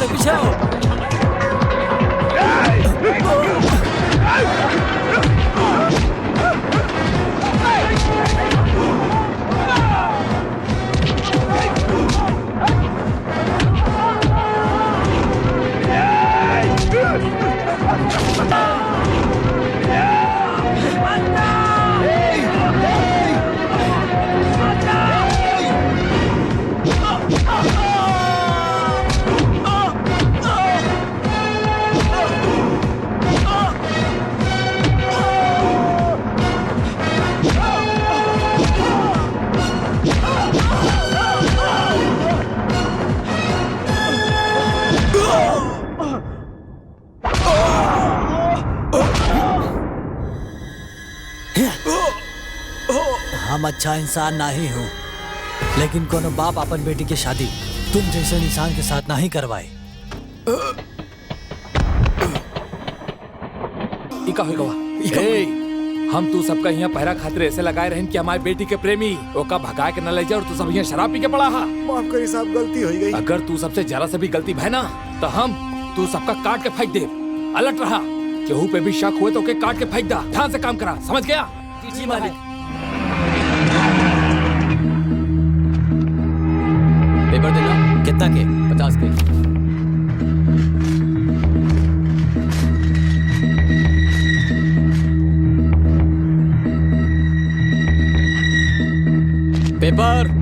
आओ पीछे आओ। हम अच्छा इंसान नहीं हूँ, लेकिन कोनो बाप अपन बेटी की शादी तुम जैसे इंसान के साथ नहीं करवाए। हम तू सबका यहाँ पहरा खातिर ऐसे लगाए रहे कि हमारी बेटी के प्रेमी ओका भगा के न ले जाए और तू सब यहाँ शराब पी के पड़ा हा। माफ करी साहब, गलती हो गई। अगर तू सबसे जरा से भी गलती भय ना तो हम तू सबका काट के फेंक दे। अलर्ट रहा, केहू पे भी शक हुए तो के काट के फेंक दा। ध्यान से काम करा, समझ गया? जी मालिक। पेपर देना। कितना के? 50 के। पेपर।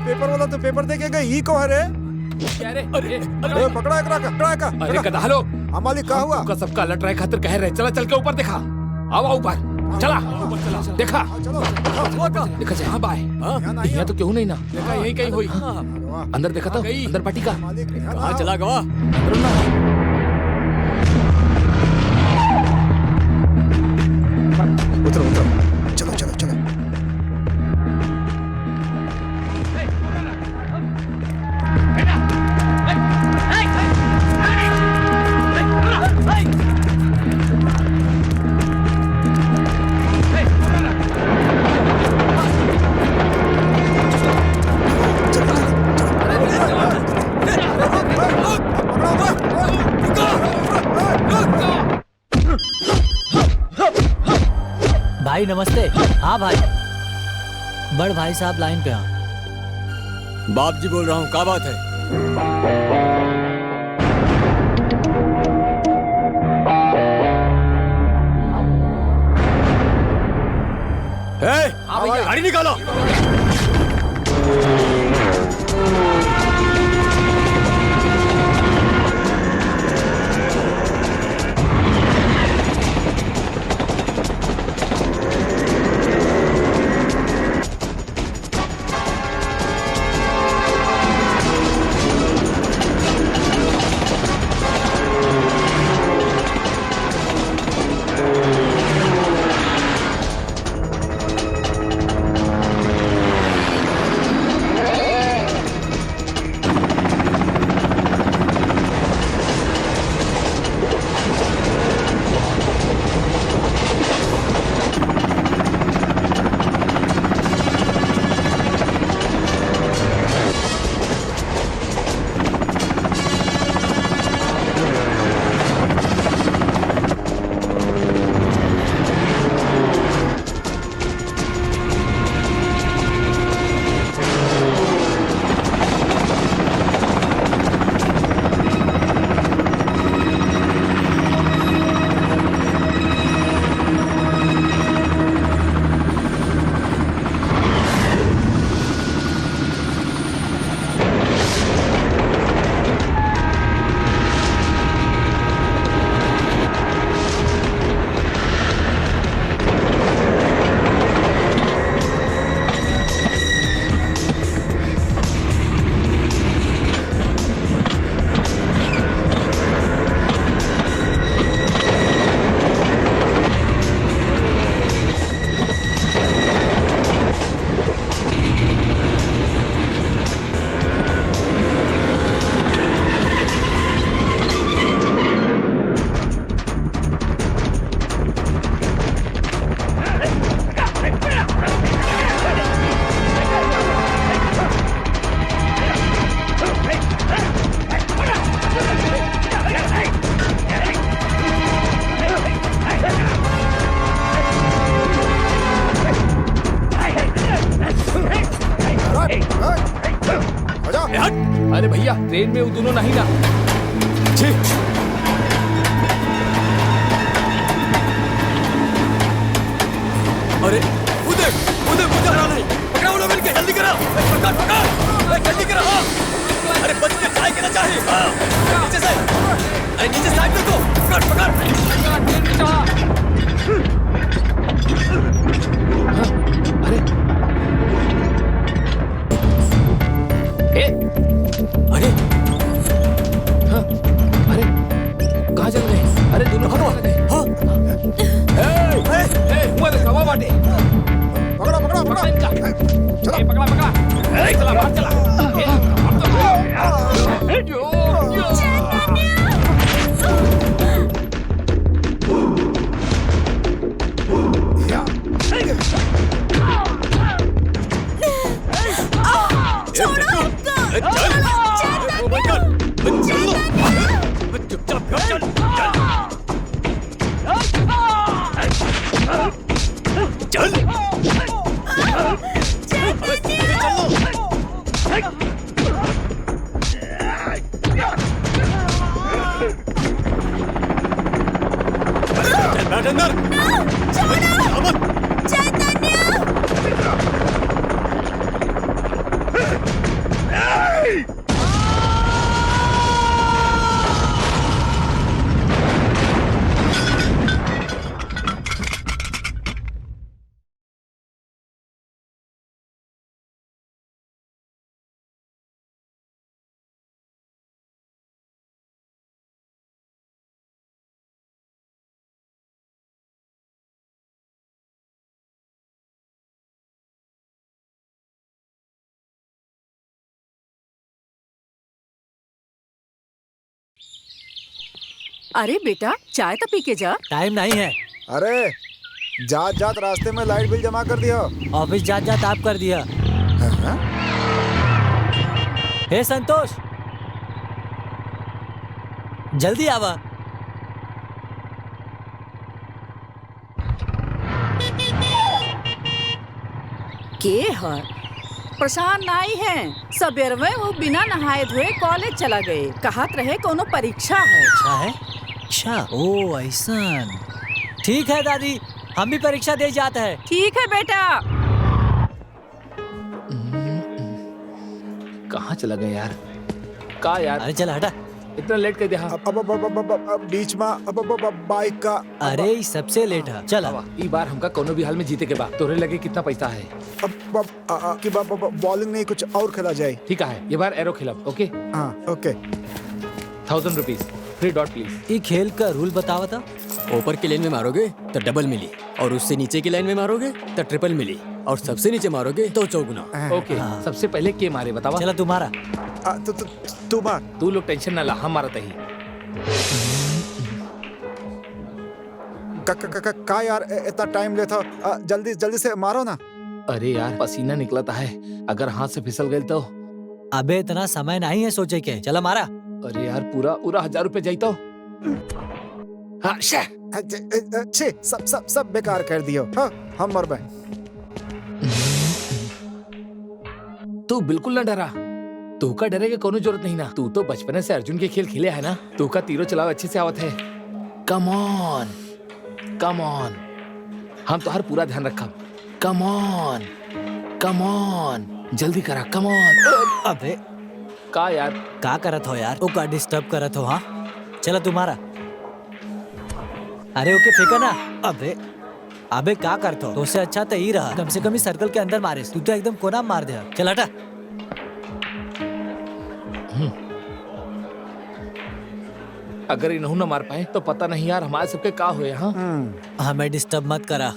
पेपर वाला तो पेपर दे के गई ही को है रे। अरे पकड़ा का। अरे कदा हेलो हमारी क्या हुआ? का सबका अलर्ट रहे खातिर कह रहे। चला चल के ऊपर देखा। आओ ऊपर चला देखा। देखा जाए। हाँ बाय, यहाँ तो क्यों नहीं ना देखा, यही कहीं हुई। अंदर देखा था, अंदर पार्टी का। कहाँ चला गवा? उतरो चलो। भाई नमस्ते। हाँ भाई, बड़ भाई साहब लाइन पे। हाँ बाप जी बोल रहा हूँ, क्या बात है? गाड़ी निकालो। भैया ट्रेन में वो दोनों नहीं ना। छी अरे उधर उधर उधर आ नहीं पकड़ो लोग मिलके जल्दी करो पकड़ पकड़ जल्दी करो अरे बच के जाए के ना चाहिए नीचे से अरे नीचे साइड में को पकड़ पकड़ ट्रेन में चढ़ा। अरे अरे हाँ, अरे कहाँ चल रहे? अरे दोनों कहाँ चल रहे? मुँह देखा हुआ बाटे। पकड़ा पकड़ा पकड़ा पकड़ा इनका। ए, पकड़ा पकड़ा। चला बाहर चला। अरे बेटा चाय तो पी के जा। टाइम नहीं है। अरे जात जात रास्ते में लाइट बिल जमा कर दिया। ऑफिस जात जात आप कर दिया। हाँ? हे संतोष जल्दी आवा। के है प्रशांत नाई है सबेर में वो बिना नहाए धोए कॉलेज चला गए कहत रहे कोनो परीक्षा है। अच्छा है। अच्छा ओ ऐसा ठीक है दादी हम भी परीक्षा दे जाते हैं। ठीक है बेटा। कहाँ चला गया यार? का यार? अरे चल हटा। इतना लेट कर दिया। अब बीच में बाइक का अरे ये सबसे लेट है। चल आवा, ई बार हमका कोनो भी हाल में जीते के बाद तोरे लगे कितना पैसा है? कि बॉलिंग नहीं कुछ और खेला जाए। ठीक है ये बार एरो खेलब। ओके हाँ okay 1000 rupees free dot please. ये खेल का रूल बतावा था। ऊपर की लाइन में मारोगे तो डबल मिली और उससे नीचे की लाइन में मारोगे तो ट्रिपल मिली और सबसे नीचे मारोगे तो चौगुना। ओके सबसे पहले के मारे बतावा। चला तुम्हारा। तू मार। तू लोग टेंशन ना ला हम मारत ही। का यार इतना टाइम लेता जल्दी जल्दी से मारो ना। अरे यार पसीना निकलता है अगर हाथ से फिसल गए तो। अबे इतना समय नहीं है सोचे के। चला मारा। अरे यार पूरा पूरा 1000 रुपए जाता। हाँ छे सब सब सब बेकार कर दियो। हाँ हम मर गए। तू बिल्कुल ना डरा। तू का डरे के कोनो जरूरत नहीं ना। तू तो बचपन से अर्जुन के खेल खेले है ना। तू का तीरों चलाव अच्छे से आवत है। कम ऑन कम ऑन हम तो हर पूरा ध्यान रखा। कम ऑन जल्दी करा कम ऑन। अबे का यार का करत हो यार? ओ का डिस्टर्ब करत हो? हाँ चला तुम्हारा। अरे ओके फेंका ना। अबे अबे का करत हो? तो से अच्छा तो ही रहा कम से कम ही सर्कल के अंदर मारे। तू तो एकदम कोना मार दे। चल हटा। अगर इन्हों ना मार पाए तो पता नहीं यार हमारे सबके का हुए। हाँ हमें डिस्टर्ब मत करा।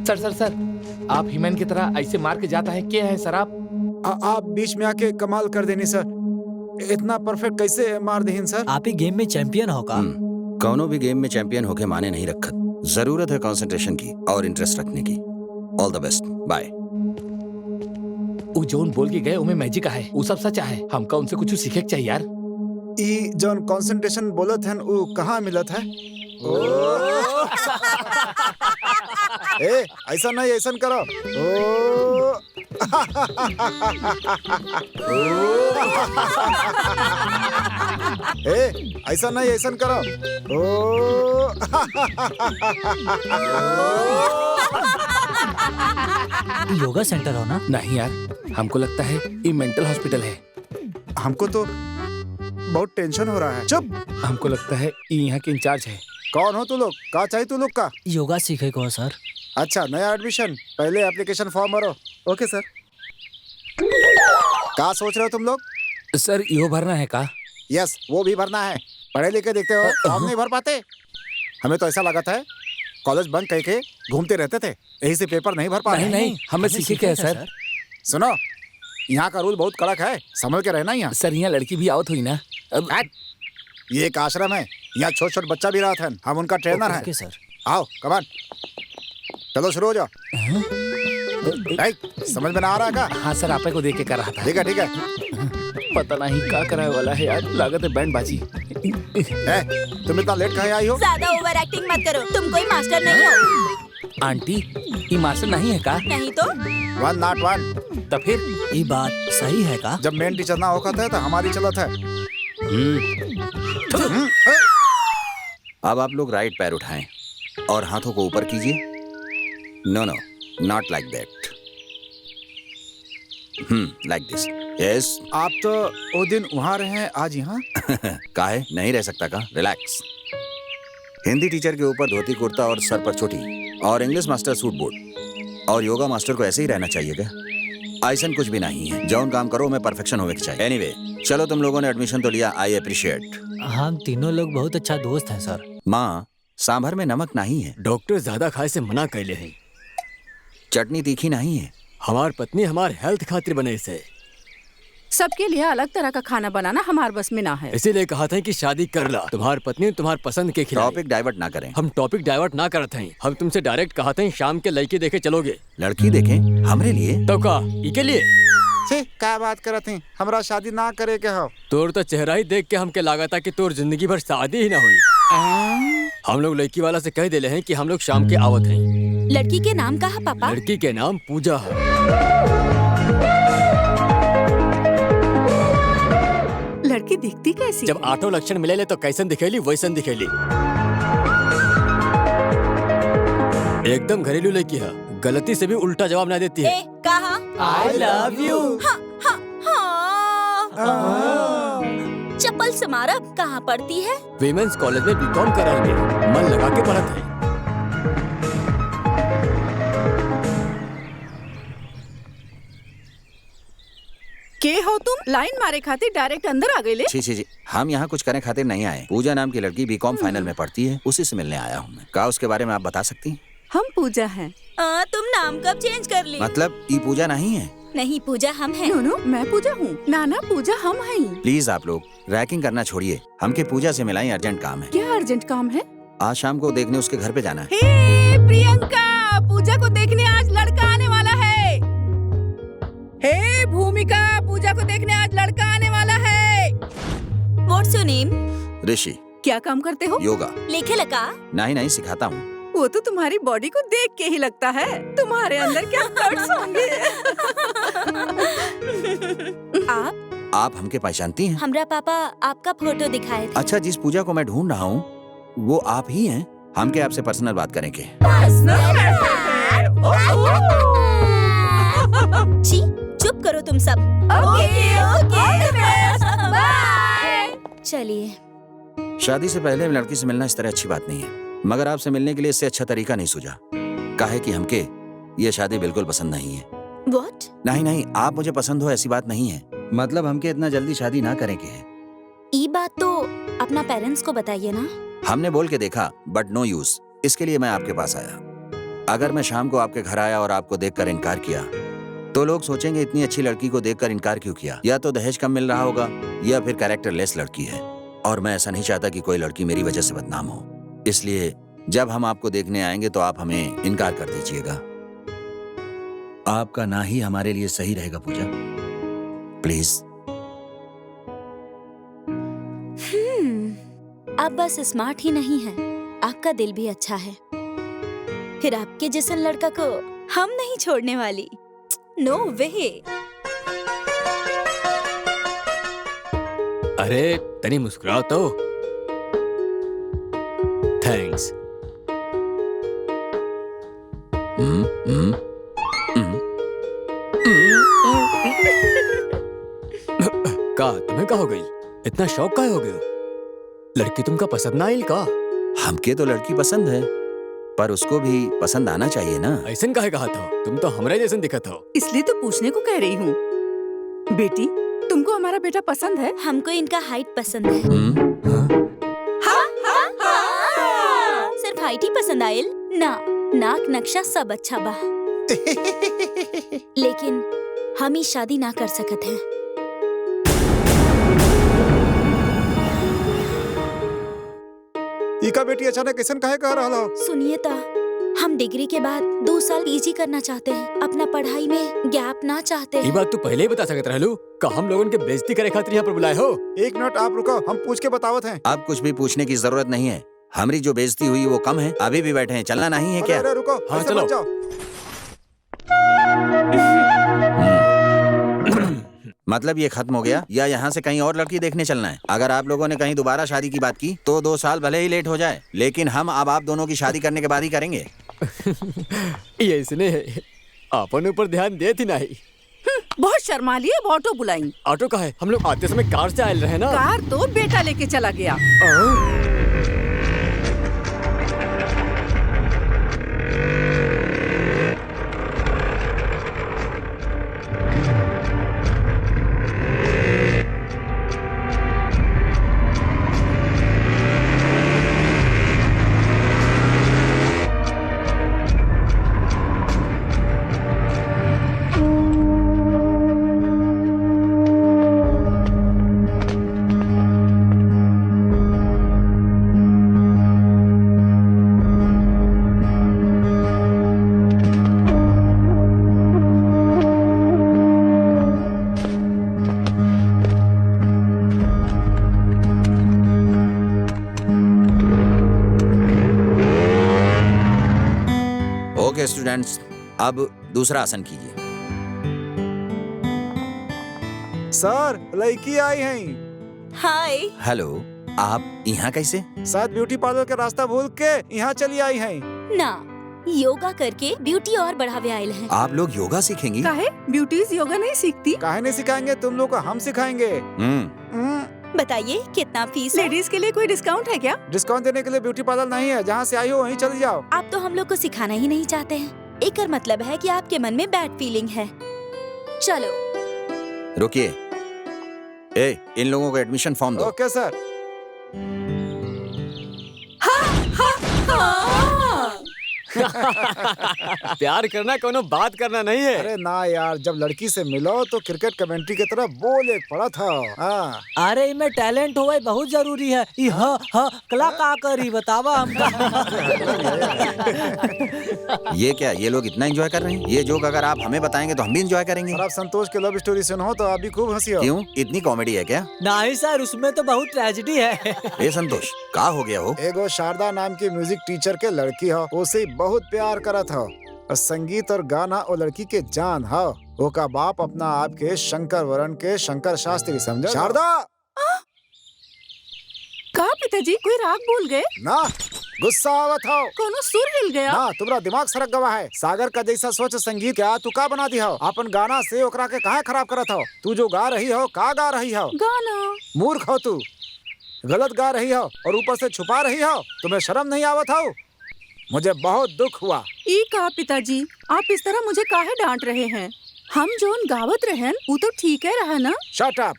सर सर सर आप ह्यूमन की तरह ऐसे मार के जाता है क्या है सर? आप बीच में आके कमाल कर देनी सर। इतना परफेक्ट कैसे मार देहिन सर? आप ही गेम में चैंपियन हो का? कौनो भी गेम में चैंपियन होके माने नहीं रखत। जरूरत है कंसंट्रेशन की और इंटरेस्ट रखने की। All the best, bye. वो जोन बोल के गए उनमें मैजिक है, वो सब सच है। हमका उनसे कुछ सीखे के चाहिए यार। ई जौन कंसंट्रेशन बोलत हन उ कहाँ मिलत है? ए ऐसा नहीं, ऐसा करो। ओ ए ऐसा नहीं, ऐसा करो। ओ योगा सेंटर हो ना? नहीं यार, हमको लगता है ये मेंटल हॉस्पिटल है। हमको तो बहुत टेंशन हो रहा है। चुप। हमको लगता है ये यहाँ के इंचार्ज है। कौन हो तू लोग? का चाहिए तू लोग का? योगा सीखे को सर। अच्छा, नया एडमिशन, पहले एप्लीकेशन फॉर्म भरो। Okay sir. क्या सोच रहे हो तुम लोग? सर यो भरना है का? यस, वो भी भरना है। पढ़े लिखे देखते हो, फॉर्म नहीं भर पाते? हमें तो ऐसा लगा था कॉलेज बंक करके घूमते रहते थे, यही से पेपर नहीं भर पा रहे। नहीं, हमें सीखे क्या है सर? सुनो, यहाँ का रूल बहुत कड़क है, संभल के रहना यहाँ। सर यहाँ लड़की भी आवत हुई ना। अब ये एक आश्रम है, यहाँ छोट छोट बच्चा भी रहा था, हम उनका ट्रेनर हैं। Okay sir. आओ कमान, चलो शुरू हो जाओ। समझ में ना आ रहा का? हाँ सर, आपे को देख के कर रहा था। ठीक है ठीक है। पता नहीं क्या कराए वाला है यार, लागत है बैंड बाजी। तुम इतना लेट कहीं आई हो? ज्यादा ओवर एक्टिंग मत करो, तुम कोई मास्टर नहीं हो। आंटी, ये मास्टर नहीं है का? नहीं तो 101। तो फिर ये बात सही है का? जब मेन टीचर ना होता है तो हमारी चलत है। अब आप लोग राइट पैर उठाएं और हाथों को ऊपर कीजिए। No no, not like that. Like this. Yes. आप तो वो दिन वहाँ रहे हैं, आज यहाँ? काहे नहीं रह सकता का? रिलैक्स। हिंदी टीचर के ऊपर धोती कुर्ता और सर पर चोटी, और इंग्लिश मास्टर सूट बूट, और योगा मास्टर को ऐसे ही रहना चाहिए क्या? ऐसा कुछ भी नहीं है। जौन काम करो में परफेक्शन होवे के चाहिए। एनीवे, चलो तुम लोगों ने एडमिशन तो लिया, आई अप्रिशिएट। हम तीनों लोग बहुत अच्छा दोस्त हैं सर। माँ, सांभर में नमक नहीं है। डॉक्टर ज्यादा खाए से मना कैले हैं। चटनी तीखी नहीं है। हमार पत्नी हमार हेल्थ खातिर बने से, सबके लिए अलग तरह का खाना बनाना हमारे बस में ना है। इसीलिए कहा था कि शादी कर ला, तुम्हार पत्नी तुम्हार पसंद के खिलाफ। टॉपिक डाइवर्ट ना करें। हम टॉपिक डाइवर्ट ना करते हैं, हम तुमसे डायरेक्ट कहा था शाम के लड़की देखे चलोगे। लड़की देखें हमरे लिए? तो का इके लिए? छी, क्या बात करत हैं? हमरा शादी ना करे के हो? तोर तो चेहरा ही देख के हमके लगा था कि तोर जिंदगी भर शादी ही ना हुई। हम लोग लड़की वाला से कह दिले हैं कि हम लोग शाम के आवत हैं। लड़की के नाम कहा पापा? लड़की के नाम पूजा है। लड़की दिखती कैसी? जब आठों लक्षण मिले तो कैसन दिखेली वैसन दिखेली। एकदम घरेलू लड़की है, गलती से भी उल्टा जवाब ना देती है। कहा I love you। चप्पल से मारा। कहाँ पढ़ती है? विमेंस कॉलेज में बीकॉम कर रही है, मन लगा के पढ़त है। के हो तुम? लाइन मारे खातिर डायरेक्ट अंदर आ गए? छी छी छी, हम यहाँ कुछ करने खातिर नहीं आए। पूजा नाम की लड़की बीकॉम फाइनल में पढ़ती है, उसी से मिलने आया हूँ मैं। का उसके बारे में आप बता सकती हैं? हम पूजा हैं। तुम नाम कब चेंज कर ली? मतलब ये पूजा नहीं है? नहीं, पूजा हम हैं। नो, मैं पूजा हूँ। नाना, पूजा हम हैं। प्लीज आप लोग रैकिंग करना छोड़िए, हमके पूजा से मिलाएं, अर्जेंट काम है। क्या अर्जेंट काम है? आज शाम को देखने उसके घर पे जाना है। हे प्रियंका, पूजा को देखने आज लड़का आने वाला है। हे भूमिका, पूजा को देखने आज लड़का आने वाला है। What's your name? ऋषि। क्या काम करते हो? योगा। लिखे लगा? नहीं, सिखाता हूँ। वो तो तुम्हारी बॉडी को देख के ही लगता है, तुम्हारे अंदर क्या कट्स होंगे। आप हमके पहचानती हैं? हमरा पापा आपका फोटो दिखाए थे। अच्छा, जिस पूजा को मैं ढूंढ रहा हूँ वो आप ही हैं? हमके आपसे पर्सनल बात करेंगे। जी, चुप करो तुम सब। Okay, bye. चलिए। शादी से पहले लड़की से मिलना इस तरह अच्छी बात नहीं है, मगर आपसे मिलने के लिए इससे अच्छा तरीका नहीं सूझा। काहे कि हमके ये शादी बिल्कुल पसंद नहीं है। What? नहीं, आप मुझे पसंद हो ऐसी बात नहीं है। मतलब हमके इतना जल्दी शादी ना करेंगे है। ये बात तो अपना पेरेंट्स को बताइए ना। हमने बोल के देखा, बट नो यूज। इसके लिए मैं आपके पास आया। अगर मैं शाम को आपके घर आया और आपको देखकर इनकार किया तो लोग सोचेंगे इतनी अच्छी लड़की को देखकर इनकार क्यों किया। या तो दहेज कम मिल रहा होगा या फिर कैरेक्टरलेस लड़की है, और मैं ऐसा नहीं चाहता कि कोई लड़की मेरी वजह से बदनाम हो। इसलिए जब हम आपको देखने आएंगे तो आप हमें इनकार कर दीजिएगा। आपका ना ही हमारे लिए सही रहेगा पूजा, प्लीज। आप बस स्मार्ट ही नहीं हैं, आपका दिल भी अच्छा है। फिर आपके जैसे लड़का को हम नहीं छोड़ने वाली। नो वे। अरे तनी मुस्कुराओ तो। थैंक्स। का तुम्हें का हो गई? इतना शौक का हो गए? लड़की तुमका पसंद ना आइल का? हमके तो लड़की पसंद है, पर उसको भी पसंद आना चाहिए ना। ऐसन काहे कहा था? तुम तो हमरे जैसन दिखत हो। इसलिए तो पूछने को कह रही हूँ। बेटी, तुमको हमारा बेटा पसंद है? हमको इनका हाइट पसंद है। सिर्फ हाइट ही पसंद आयल ना, नाक नक्शा सब अच्छा बा। लेकिन हम ही शादी ना कर सकत हैं। इका बेटी अचानक कैसन काहे कह रहा हो? सुनिए ता, हम डिग्री के बाद 2 साल पीजी करना चाहते हैं। अपना पढ़ाई में गैप ना चाहते ये हैं। बात तू पहले ही बता सकत रहलू का हम लोगन के बेइज्जती करे खातिर यहाँ पर बुलाए हो। एक मिनट आप रुको, हम पूछ के बतावत हैं। अब कुछ भी पूछने की जरूरत नहीं है। हमारी जो बेइज्जती हुई वो कम है। अभी भी बैठे हैं, चलना नहीं है क्या? अरे रुको, हाँ, ऐसे चलो। मत जाओ। मतलब ये खत्म हो गया या यहाँ से कहीं और लड़की देखने चलना है? अगर आप लोगों ने कहीं दोबारा शादी की बात की तो 2 साल भले ही लेट हो जाए, लेकिन हम अब आप दोनों की शादी करने के बाद ही करेंगे। ये इसने अपन ऊपर ध्यान दे थी नहीं। बहुत शर्मा लिए, अब ऑटो बुलाई। ऑटो का है? हम लोग आते समय कार से आए रहे ना। कार तो बेटा लेके चला गया। ओके स्टूडेंट्स, अब दूसरा आसन कीजिए। सर, लड़की आई हैं। हाय। हेलो, आप यहाँ कैसे? शायद ब्यूटी पार्लर का रास्ता भूल के यहाँ चली आई हैं। ना, योगा करके ब्यूटी और बढ़ावे आयल हैं। आप लोग योगा सीखेंगी? काहे? ब्यूटीज योगा नहीं सीखती? काहे नहीं सिखाएंगे? तुम लोग को हम सिखाएंगे। बताइए कितना फीस है? लेडीज के लिए कोई डिस्काउंट है क्या? डिस्काउंट देने के लिए ब्यूटी पार्लर नहीं है। जहाँ से आई हो वहीं चली जाओ। आप तो हम लोग को सिखाना ही नहीं चाहते हैं। एक मतलब है कि आपके मन में बैड फीलिंग है। चलो। रुकिए, इन लोगों को एडमिशन फॉर्म दो। Okay sir. प्यार करना कोनो बात करना नहीं है। अरे ना यार, जब लड़की से मिलो तो क्रिकेट कमेंट्री की तरह बोल एक पड़ा था। हाँ। अरे इनमें टैलेंट होवे बहुत जरूरी है। ई कला का करी बतावा हमका। ये क्या, ये लोग इतना एंजॉय कर रहे हैं? ये जोक अगर आप हमें बताएंगे तो हम भी एंजॉय करेंगे। और आप संतोष के लव स्टोरी सुनो तो आप भी खूब हंसी हो। क्यों, इतनी कॉमेडी है क्या? नहीं सर, उसमें तो बहुत ट्रेजेडी है। ए संतोष, का हो गया हो? एगो शारदा नाम की म्यूजिक टीचर के लड़की हो, उसे बहुत प्यार करत हो। और संगीत और गाना और लड़की के जान हो। वो का बाप अपना आप के शंकर वरण के शंकर शास्त्री समझा। शारदा का पिताजी कोई राग भूल गए? ना, गुस्सा आवत हो। कोनो सुर हिल गया? ना, तुम्हारा दिमाग सरक गवा है। सागर का जैसा स्वच्छ संगीत क्या तू का बना दी हो? अपन गाना से ओकरा के कहाँ खराब करत हो? तू जो गा रही हो, का गा रही हो? गाना। मूर्ख हो तू, गलत गा रही हो और ऊपर से छुपा रही हो। तुम्हें शर्म नहीं आवत हो? मुझे बहुत दुख हुआ। ई का पिताजी, आप इस तरह मुझे काहे डांट रहे हैं? हम जोन गावत रहन वो तो ठीक है रहा ना? Shut up.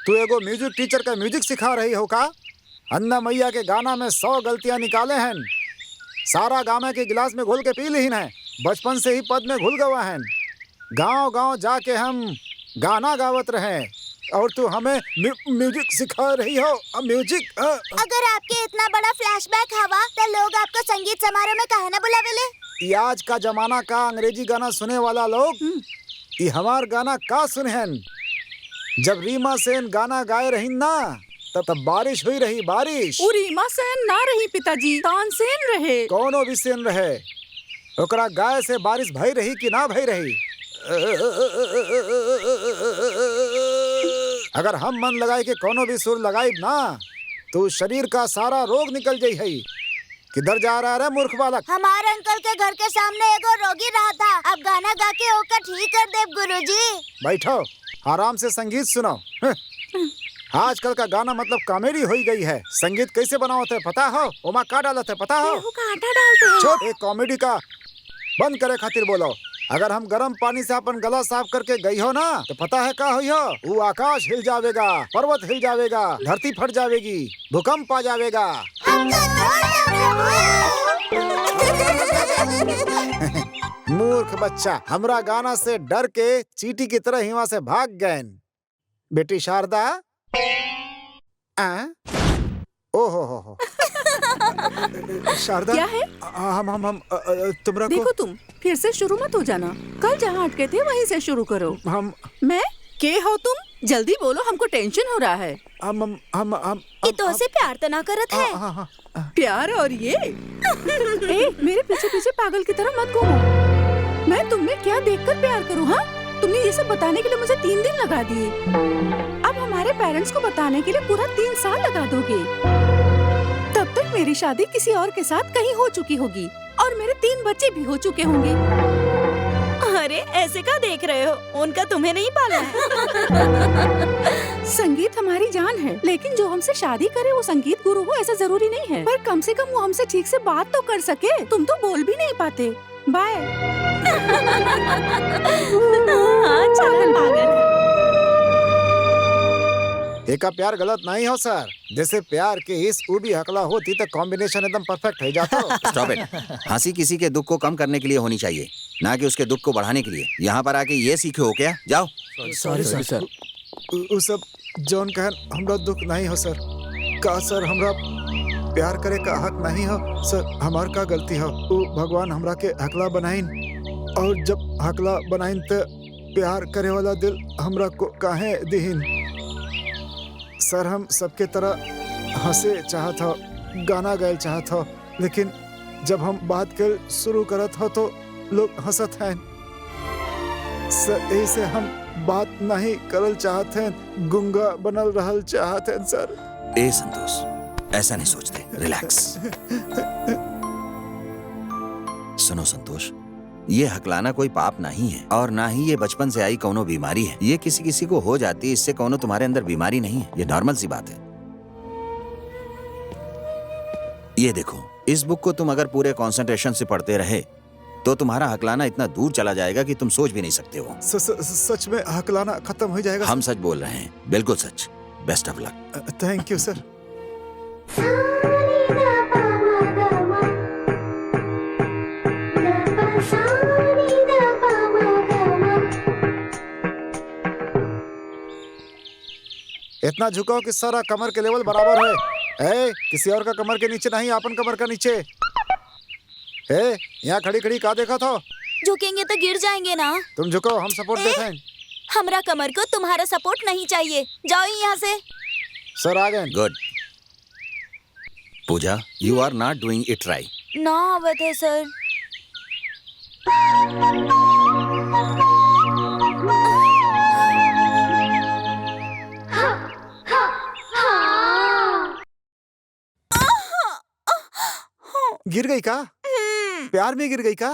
तू एगो म्यूजिक टीचर का म्यूजिक सिखा रही हो का? अन्ना मैया के गाना में 100 गलतियां निकाले हैं। सारा गाना के गिलास में घोल के पी लीन है। बचपन से ही पद में घुल गवा है। गांव गांव जाके हम गाना गावत रहे। और तू हमें म्यूजिक सिखा रही हो। म्यूजिक अगर आपके इतना बड़ा फ्लैशबैक हवा तो लोग आपको संगीत समारोह में काहे न बुलावेले? ये आज का जमाना का अंग्रेजी गाना सुने वाला लोग ये हमार गाना का सुनहन। जब रीमा सेन गाना गाए रही ना तब बारिश हुई रही, बारिश। रीमा सेन ना रही पिताजी, तानसेन रहे। कौनो भी सेन रहे, ओकरा गाय से बारिश भई रही कि ना भई रही। अगर हम मन लगाए के कोनो भी सुर लगाई ना तो शरीर का सारा रोग निकल जाई है। किधर जा रहा है मूर्ख बालक? हमारे अंकल के घर के सामने एगो रोगी रहा था, अब गाना गा के ओकर ठीक कर देव गुरुजी। बैठो, आराम से संगीत सुनो। आजकल का गाना मतलब कॉमेडी हो गई है। संगीत कैसे बनाते है पता हो? ओमा का डालते है पता हो? आटा डालते हैं। छोट एक कॉमेडी का बंद करे खातिर बोलो। अगर हम गर्म पानी से अपन गला साफ करके गई हो ना तो पता है का हुई हो? वो आकाश हिल जावेगा, पर्वत हिल जावेगा, धरती फट जावेगी, भूकंप आ जावेगा। मूर्ख बच्चा, हमरा गाना से डर के चींटी की तरह हिवा से भाग गए। बेटी शारदा, ओहो शारदा, क्या है? हम तुमरा को देखो तुम फिर से शुरू मत हो जाना। कल जहाँ अटके थे वहीं से शुरू करो। मैं के हो तुम? जल्दी बोलो, हमको टेंशन हो रहा है। हम ये तो से प्यार तो ना करत है। प्यार और ये ए, मेरे पीछे पीछे पागल की तरह मत घूमो। मैं तुम में क्या देखकर प्यार करूँ? हाँ, तुमने ये सब बताने के लिए मुझे 3 दिन लगा दिए। अब हमारे पेरेंट्स को बताने के लिए पूरा 3 साल लगा दोगे। तब तक मेरी शादी किसी और के साथ कहीं हो चुकी होगी और मेरे 3 बच्चे भी हो चुके होंगे। अरे ऐसे का देख रहे हो? उनका तुम्हें नहीं पाला है। संगीत हमारी जान है, लेकिन जो हमसे शादी करे वो संगीत गुरु हो ऐसा जरूरी नहीं है। पर कम से कम वो हमसे ठीक से बात तो कर सके। तुम तो बोल भी नहीं पाते। बाय। एका प्यार गलत नहीं हो सर। जैसे प्यार के इस भी हकला होती तो कॉम्बिनेशन एकदम परफेक्ट हो जाता। Stop it. हंसी किसी के दुख को कम करने के लिए होनी चाहिए, ना कि उसके दुख को बढ़ाने के लिए। यहाँ पर आके ये सीखे हो क्या? जाओ। Sorry sir. वो सब जौन कहन हमरा दुख नहीं हो सर। का सर हमरा प्यार करे का हक नहीं हो सर? हमार का गलती हो? वो भगवान हमरा के हकला बनाइन और जब हकला बनाइन तो प्यार करे वाला दिल हमरा को काहे दिहिन? सर हम सबके तरह हंसे चाहत हो, गाना गायल चाहत हो, लेकिन जब हम बात कर शुरू करत हो तो लोग हंसत हैं। सर ऐसे हम बात नहीं करल चाहत हैं, गुंगा बनल रहल चाहत हैं सर। ए संतोष, ऐसा नहीं सोचते, रिलैक्स। सुनो संतोष, ये हकलाना कोई पाप नहीं है और ना ही ये बचपन से आई कोनो बीमारी है। ये किसी किसी को हो जाती है, इससे कोनो तुम्हारे अंदर बीमारी नहीं है। ये नॉर्मल सी बात है। ये देखो, इस बुक को तुम अगर पूरे कंसंट्रेशन से पढ़ते रहे तो तुम्हारा हकलाना इतना दूर चला जाएगा कि तुम सोच भी नहीं सकते हो। सच में हकलाना खत्म हो जाएगा? हम सच बोल रहे हैं, बिल्कुल सच। Best of luck. Thank you sir. इतना झुकाओ कि सारा कमर के लेवल बराबर है। ए, किसी और का कमर के नीचे नहीं, अपन कमर का नीचे। ए, यहाँ खड़ी खड़ी का देखा था? झुकेंगे तो गिर जाएंगे ना। तुम झुको, हम सपोर्ट देते हैं। हमरा कमर को तुम्हारा सपोर्ट नहीं चाहिए। जाओ यहाँ से। सर आ गए। Good. Pooja, you are not doing it right. ना आवत है सर। गिर गई का? प्यार में गिर गई का?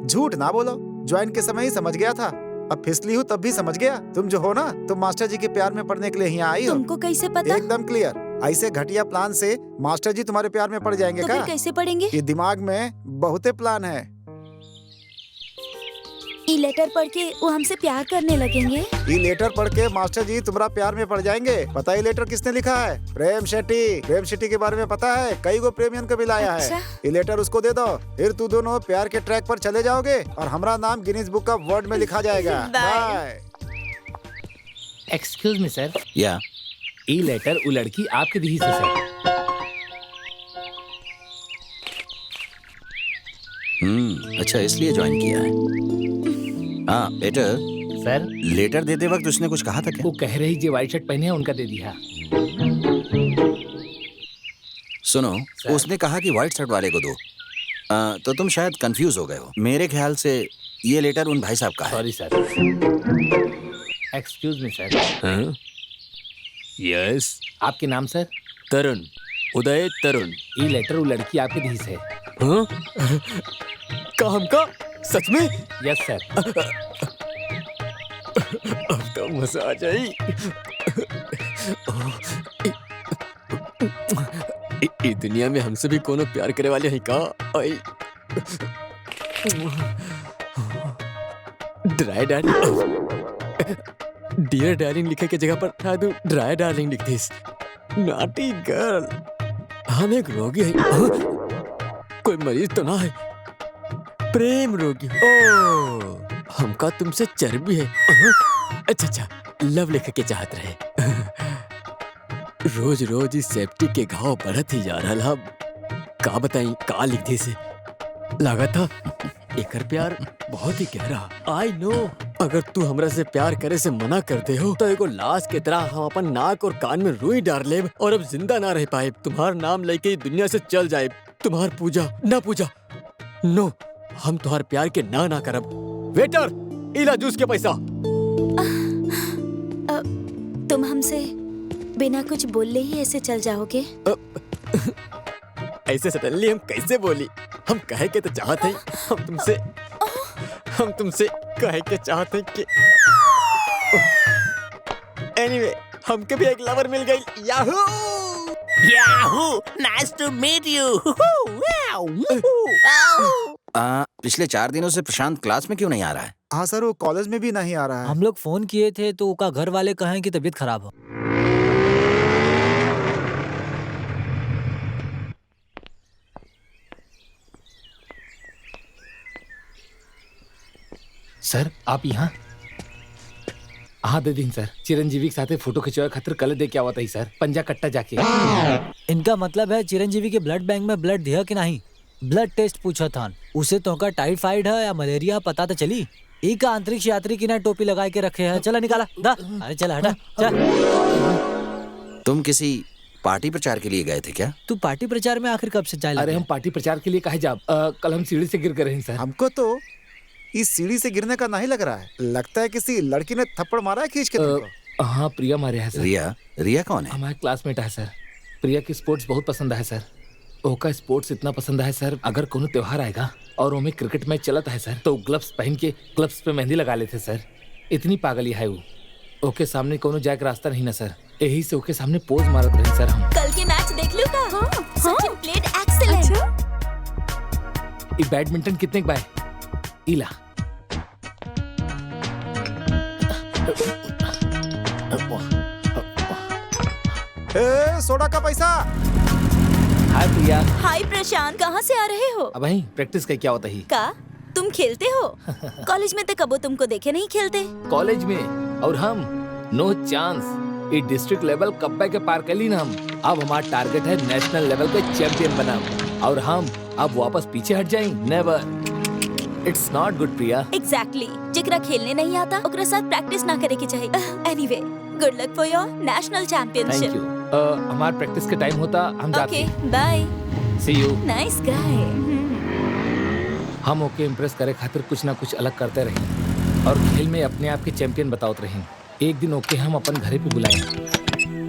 झूठ ना बोलो, ज्वाइन के समय ही समझ गया था। अब फिसली हूँ तब भी समझ गया। तुम जो हो ना, तुम मास्टर जी के प्यार में पड़ने के लिए यहाँ आई हो। तुमको कैसे पता? एकदम क्लियर। ऐसे घटिया प्लान से मास्टर जी तुम्हारे प्यार में पड़ जाएंगे तो क्या? फिर कैसे पढ़ेंगे? ये दिमाग में बहुते प्लान है। ई लेटर पढ़ के वो हमसे प्यार करने लगेंगे। ये लेटर पढ़ के मास्टर जी तुम्हारा प्यार में पड़ जाएंगे। पता है लेटर किसने लिखा है? प्रेम शेट्टी। प्रेम शेट्टी के बारे में पता है? कई गो प्रेमियन को भी लाया है। ये लेटर उसको दे दो, फिर तू दोनों प्यार के ट्रैक पर चले जाओगे और हमारा नाम गिनीज बुक ऑफ वर्ल्ड में लिखा जाएगा। बाय। एक्सक्यूज मी सर, या ई लेटर वो लड़की आपके दी से सर। अच्छा इसलिए ज्वाइन किया है। हाँ पीटर, सर लेटर देते वक्त उसने कुछ कहा था क्या? वो कह रही जो व्हाइट शर्ट पहने हैं उनका दे दिया। सुनो, सर। उसने कहा कि व्हाइट शर्ट वाले को दो। तो तुम शायद कंफ्यूज हो गए हो। मेरे ख्याल से ये लेटर उन भाई साहब का है। Sorry sir. Excuse me sir, हाँ? यस, आपके नाम सर? तरुण, उदय तरुण। ई लेटर वो लड़की आपके दी से। हाँ? काम का? सच में? Yes sir. अब तो मजा आ जाए। ई दुनिया में हमसे भी कोनो प्यार करे वाले हैं का? आई ड्राई डार्लिंग, डियर डार्लिंग लिखे के जगह पर था तू ड्राई डार्लिंग लिख दिस। नॉटी गर्ल, हम एक रोगी हैं। कोई मरीज तो ना है? प्रेम रोगी। ओ, हमका तुमसे चर्बी है। अच्छा, लव लिख के चाहत रहे। रोज रोज इस सेफ्टी के घाव बढ़त ही जा रहा। का बताई का लिख दे से लगा था एकर प्यार बहुत ही गहरा। आई नो, अगर तू हमरा से प्यार करे से मना करते हो तो एगो लाश के तरह हम अपन नाक और कान में रुई डाल लेब और अब जिंदा ना रह पाए। तुम्हार नाम लेके ही दुनिया से चल जाए। तुम्हार पूजा नो, हम तुम्हार प्यार के ना करब। वेटर, इला जूस के पैसा। तुम हमसे बिना कुछ बोले ही ऐसे चल जाओगे? ऐसे सडनली हम कैसे बोली? हम कहे के तो चाहते हैं। हम तुमसे कहे के चाहते हैं कि एनीवे, हमके भी एक लवर मिल गई। Yahoo nice to meet you. पिछले 4 दिनों से प्रशांत क्लास में क्यों नहीं आ रहा है? हाँ सर, वो कॉलेज में भी नहीं आ रहा है। हम लोग फोन किए थे तो उसका घर वाले कहें कि तबीयत खराब हो। सर आप यहाँ? हाँ दे दिन सर, चिरंजीवी के साथ फोटो खिंचवाए खातिर कल दे के आवत है सर, पंजा कट्टा जाके। इनका मतलब है चिरंजीवी के ब्लड बैंक में ब्लड दिया कि नहीं? ब्लड टेस्ट पूछा था उसे, तो का टाइफाइड है या मलेरिया पता तो चली। एक का अंतरिक्ष यात्री की ना टोपी लगाए के रखे है। चला निकाला दा। अरे चला हटा चल। तुम किसी पार्टी प्रचार के लिए गए थे क्या? तू पार्टी प्रचार में आखिर कब से चाय अरे हम पार्टी प्रचार के लिए कहे जाब, कल हम सीढ़ी से गिर गए हैं सर। हमको तो इस सीढ़ी से गिरने का नहीं लग रहा है। लगता है किसी लड़की ने थप्पड़ मारा है खींच के तुमको। हाँ प्रिया मारे है सर। रिया कौन है? हमारे क्लासमेट है सर। प्रिया की स्पोर्ट्स बहुत पसंद है सर। ओका स्पोर्ट्स इतना पसंद है सर, अगर कोनो त्योहार आएगा और वो में क्रिकेट मैच चलता है सर तो ग्लव्स पहन के ग्लव्स पे मेहंदी लगा लेते सर। इतनी पागली है वो। ओके सामने कोनो जाए का रास्ता नहीं ना सर, यही से ओके सामने पोज मारत रहे सर हम। कल के मैच देख लो का? Sachin played excellent. ये बैडमिंटन कितने का है? इला सोडा का पैसा। हाय प्रिया। हाय प्रशांत, कहाँ से आ रहे हो? अब वही प्रैक्टिस का क्या होता है? का तुम खेलते हो? कॉलेज में तो कबो तुमको देखे नहीं खेलते। कॉलेज में और हम नो चांस। ये डिस्ट्रिक्ट लेवल कब्बे के पार कर ली ना हम। अब हमारा टारगेट है नेशनल लेवल के चैंपियन बना, और हम अब वापस पीछे हट जाएंगे। Never. It's not good Priya. Exactly, जिकरा खेलने नहीं आता ओकरा साथ प्रैक्टिस ना करे की चाहिए। Anyway, good luck for your national thank championship. You. हमारा प्रैक्टिस के टाइम होता, हम जाते ओके हैं। Bye. See you. Nice guy. हम ओके इम्प्रेस करे खातिर कुछ ना कुछ अलग करते रहे और खेल में अपने आप के चैंपियन बताते रहे। एक दिन ओके हम अपन घरे पे बुलाए।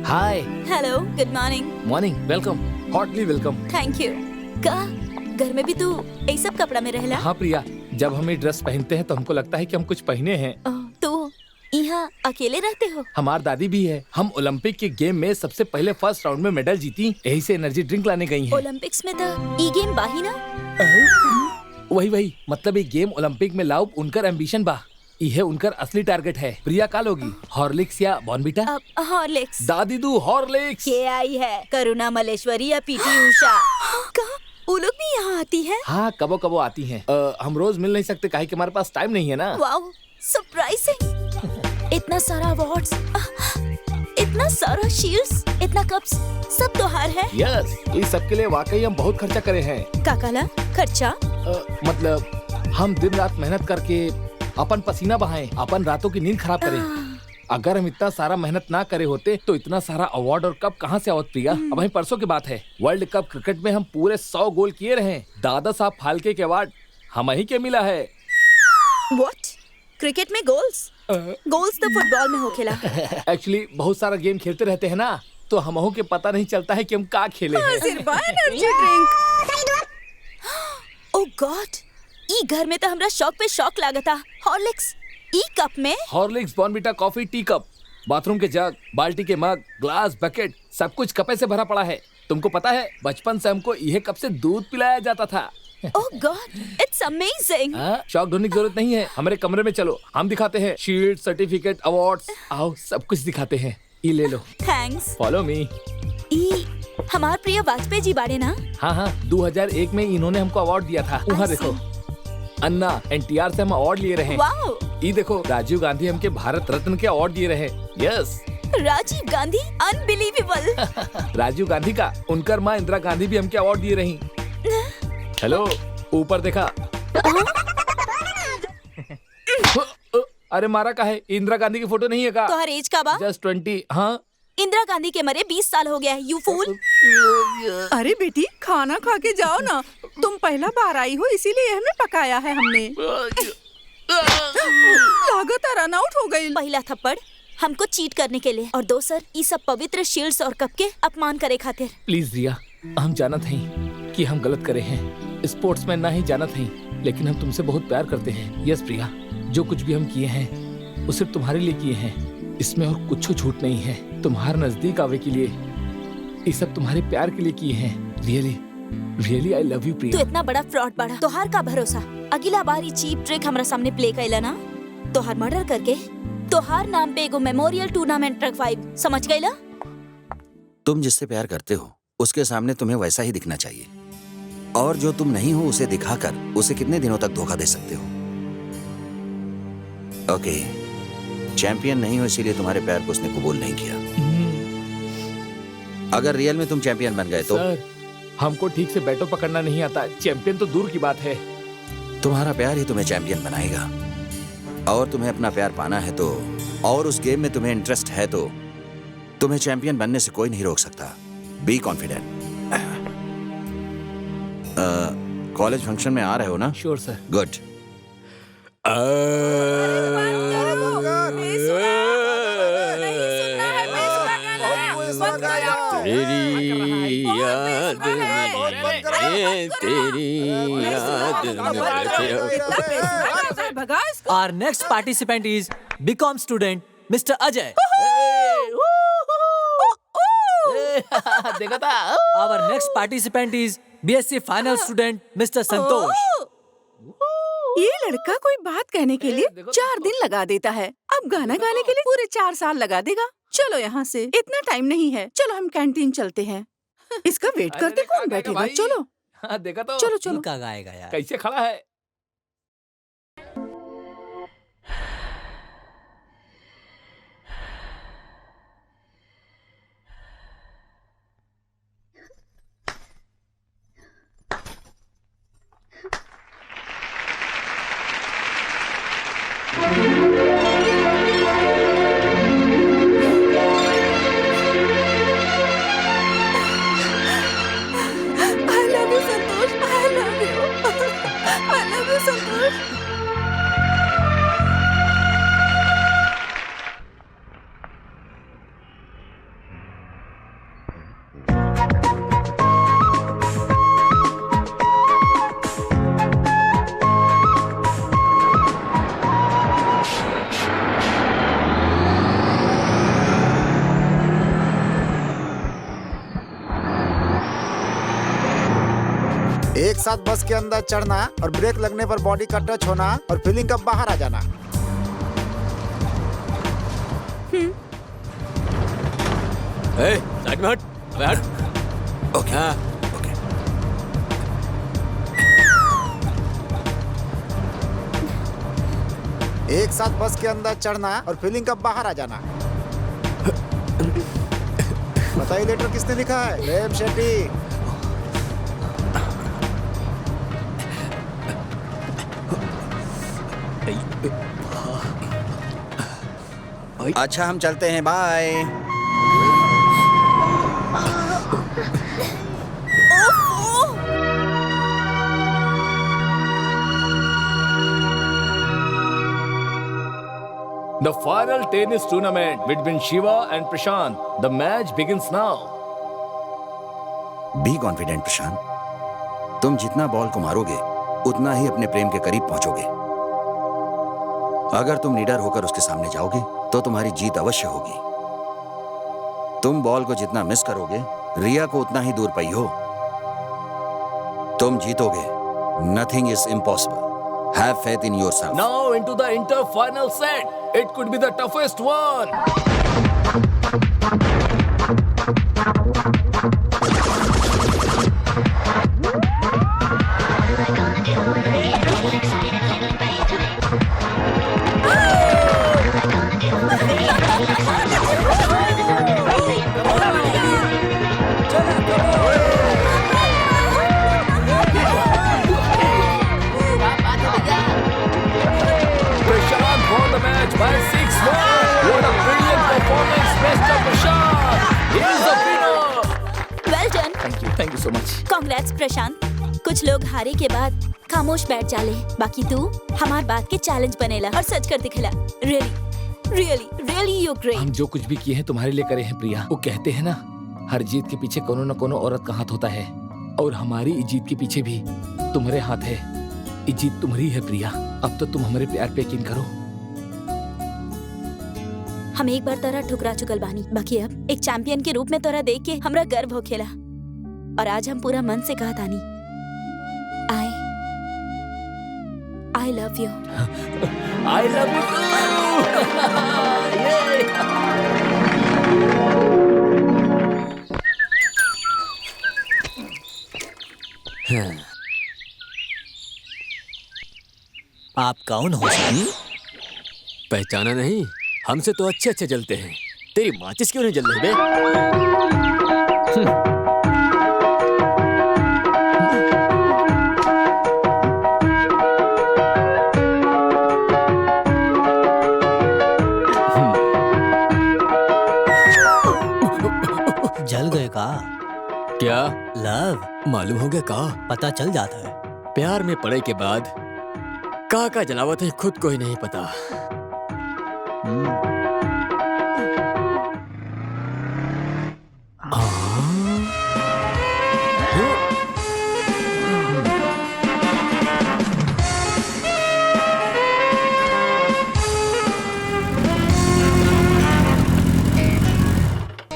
Hi. Hello, good morning. Morning, welcome, heartily welcome. Thank you. का घर में भी तू यही सब कपड़ा में रहला? हाँ प्रिया, जब हम ये ड्रेस पहनते हैं तो हमको लगता है कि हम कुछ पहने हैं। तू यहाँ अकेले रहते हो? हमारी दादी भी है। हम ओलंपिक के गेम में सबसे पहले फर्स्ट राउंड में मेडल जीती, यही से एनर्जी ड्रिंक लाने गई हैं। ओलंपिक्स में तो ई गेम बाही ना? वही मतलब ये गेम ओलंपिक में लाओ उनकर एम्बिशन बा। यह उनकर असली टारगेट है। प्रिया का लोगी हॉर्लिक्स या बॉर्नविटा? हॉर्लिक्स। दादी दू हॉर्लिक्स। के आई है करुणा मलेश्वरी या पीटी उषा? वो लोग भी यहाँ आती है? हाँ कबो कबो आती हैं। हम रोज मिल नहीं सकते काहे कि हमारे पास टाइम नहीं है ना। Wow, surprising. इतना सारा अवार्ड्स। सारा शील्ड्स, इतना कप्स, सब त्योहार है। यस, इस सब के लिए वाकई हम बहुत खर्चा करे हैं। काकाला खर्चा? मतलब हम दिन रात मेहनत करके अपन पसीना बहाएं, अपन रातों की नींद खराब करें। अगर हम इतना सारा मेहनत ना करे होते तो इतना सारा अवार्ड और कप कहाँ से आवत प्रिया? अब वही परसों की बात है, वर्ल्ड कप क्रिकेट में हम पूरे 100 गोल किए रहे। दादा साहब फाल्के के अवार्ड हम ही के मिला है। What? क्रिकेट में गोल्स? गोल्स तो फुटबॉल में हो खेला। एक्चुअली बहुत सारा गेम खेलते रहते हैं ना, तो हमहू के पता नहीं चलता है कि हम का खेले हैं। सिर्फ एनर्जी ड्रिंक। ओह गॉड, ई घर में तो हमरा शौक पे शौक लागता। हॉर्लिक्स ई कप में? Horlicks, Bournvita, coffee, tea cup, bathroom के जग, बाल्टी के मग, ग्लास, बकेट, सब कुछ कपे से भरा पड़ा है। तुमको पता है बचपन से हमको यह कप से दूध पिलाया जाता था। ओह गॉड, इट्स अमेजिंग। शौक ढूंढने की जरूरत नहीं है, हमारे कमरे में चलो, हम दिखाते हैं शील्ड, सर्टिफिकेट, अवार्ड्स, आओ सब कुछ दिखाते हैं। ये ले लो। थैंक्स। Follow me. ई हमार प्रिय वाजपेयी जी बारे ना? हाँ, 2001 में इन्होंने हमको अवार्ड दिया था। वहाँ देखो, अन्ना एनटीआर से हम अवार्ड लिए रहे। वाओ। ये देखो, राजीव गांधी हमके भारत रत्न के अवार्ड दिए रहे। यस। राजीव गांधी, अनबिलीवेबल। राजीव गांधी का उनकर माँ इंदिरा गांधी भी हमके अवार्ड दिए रही। हेलो, ऊपर देखा? अरे मारा का है, इंदिरा गांधी की फोटो नहीं है का? तो हर एज का बा? जस्ट 20। हाँ, इंदिरा गांधी के मरे 20 साल हो गया है, यू फूल। अरे बेटी, खाना खा के जाओ ना, तुम पहला बार आई हो इसीलिए हमने पकाया है हमने। लागत रन आउट हो गई। पहला थप्पड़ हमको चीट करने के लिए, और दूसर ये सब पवित्र शील्ड्स और कप के अपमान करे खातिर। प्लीज रिया, हम जानत हैं कि हम गलत करे हैं, स्पोर्ट्समैन ना ही जानत हैं, लेकिन हम तुमसे बहुत प्यार करते हैं। यस प्रिया, जो कुछ भी हम किए हैं वो सिर्फ तुम्हारे लिए किए हैं, इसमें और कुछ झूठ नहीं है। तुम्हारे नजदीक आवे के लिए, ये सब तुम्हारे प्यार के लिए किए हैं। रियली आई लव यू तू प्रिया। इतना बड़ा फ्रॉड बड़ा, तोहार का भरोसा। अगला बार ही चीप ट्रिक हमारा सामने प्ले कैला ना, तोहार मर्डर करके तोहार नाम पे एगो मेमोरियल टूर्नामेंट रखवाई, समझ गईला? तुम जिससे प्यार करते हो उसके सामने तुम्हें वैसा ही दिखना चाहिए, और जो तुम नहीं हो उसे दिखाकर उसे कितने दिनों तक धोखा दे सकते हो? ओके, चैंपियन नहीं हो इसीलिए तुम्हारे प्यार को उसने कबूल नहीं किया। अगर रियल में तुम चैंपियन बन गए तो? सर, हमको ठीक से बैटो पकड़ना नहीं आता, चैंपियन तो दूर की बात है। तुम्हारा प्यार ही तुम्हें चैंपियन बनाएगा, और तुम्हें अपना प्यार पाना है तो, और उस गेम में तुम्हें इंटरेस्ट है तो, तुम्हें चैंपियन बनने से कोई नहीं रोक सकता। Be confident. कॉलेज फंक्शन में आ रहे हो ना? Sure sir. गुड। तेरी याद में, तेरी याद में। Our next participant is BCom student Mr. Ajay. देखा था? Our next participant is BSc final student Mr. Santosh. ये लड़का कोई बात कहने के लिए 4 दिन लगा देता है, अब गाना गाने के लिए पूरे 4 साल लगा देगा। चलो यहाँ से, इतना टाइम नहीं है, चलो हम कैंटीन चलते हैं। इसका वेट करते कौन बैठेगा? चलो हाँ, देखा तो? चलो चलो। का गाएगा यार? कैसे खड़ा है? एक साथ बस के अंदर चढ़ना और ब्रेक लगने पर बॉडी का टच होना और फीलिंग का बाहर आ जाना। साइड में हट, अबे हट। ओके। हाँ। ओके। एक साथ बस के अंदर चढ़ना और फीलिंग का बाहर आ जाना। बताइए लेटर किसने लिखा है? प्रेम शेट्टी। अच्छा हम चलते हैं, bye. The final tennis tournament between Shiva and Prashant. The match begins now. Be confident Prashant, तुम जितना बॉल को मारोगे उतना ही अपने प्रेम के करीब पहुंचोगे। अगर तुम निडर होकर उसके सामने जाओगे तो तुम्हारी जीत अवश्य होगी। तुम बॉल को जितना मिस करोगे रिया को उतना ही दूर पाई हो। तुम जीतोगे। Nothing is impossible. Have faith in yourself. Now into the inter-final set. It could be the toughest one. Prashant won the match by 6-1. What a brilliant performance, Mr. Prashant. He is the winner. Well done. Thank you so much. Congrats Prashant. कुछ लोग हारे के बाद खामोश बैठ जाले, बाकी तू हमार बात के चैलेंज बनेला और सच कर दिखला। Really you great. हम जो कुछ भी किए हैं तुम्हारे लिए करे हैं प्रिया। वो कहते हैं ना, हर जीत के पीछे कोनो न कोनो औरत का हाथ होता है, और हमारी इस जीत के पीछे भी तुम्हारे हाथ है। ये जीत तुम्हारी है प्रिया। अब तो तुम हमारे प्यार पे यकीन करो। हम एक बार तोरा ठुकरा चुकल बानी, बाकी अब एक चैंपियन के रूप में तोरा देख के हमरा गर्व होखेला। और आज हम पूरा मन से कहा तानी, I love you. I love you too. आप कौन हो? पहचाना नहीं? हमसे तो अच्छे अच्छे जलते हैं। तेरी माचिस क्यों नहीं जल रही बे? जल गए का? क्या लव मालूम हो गया का? पता चल जाता है। प्यार में पड़े के बाद का जलावत है खुद को ही नहीं पता।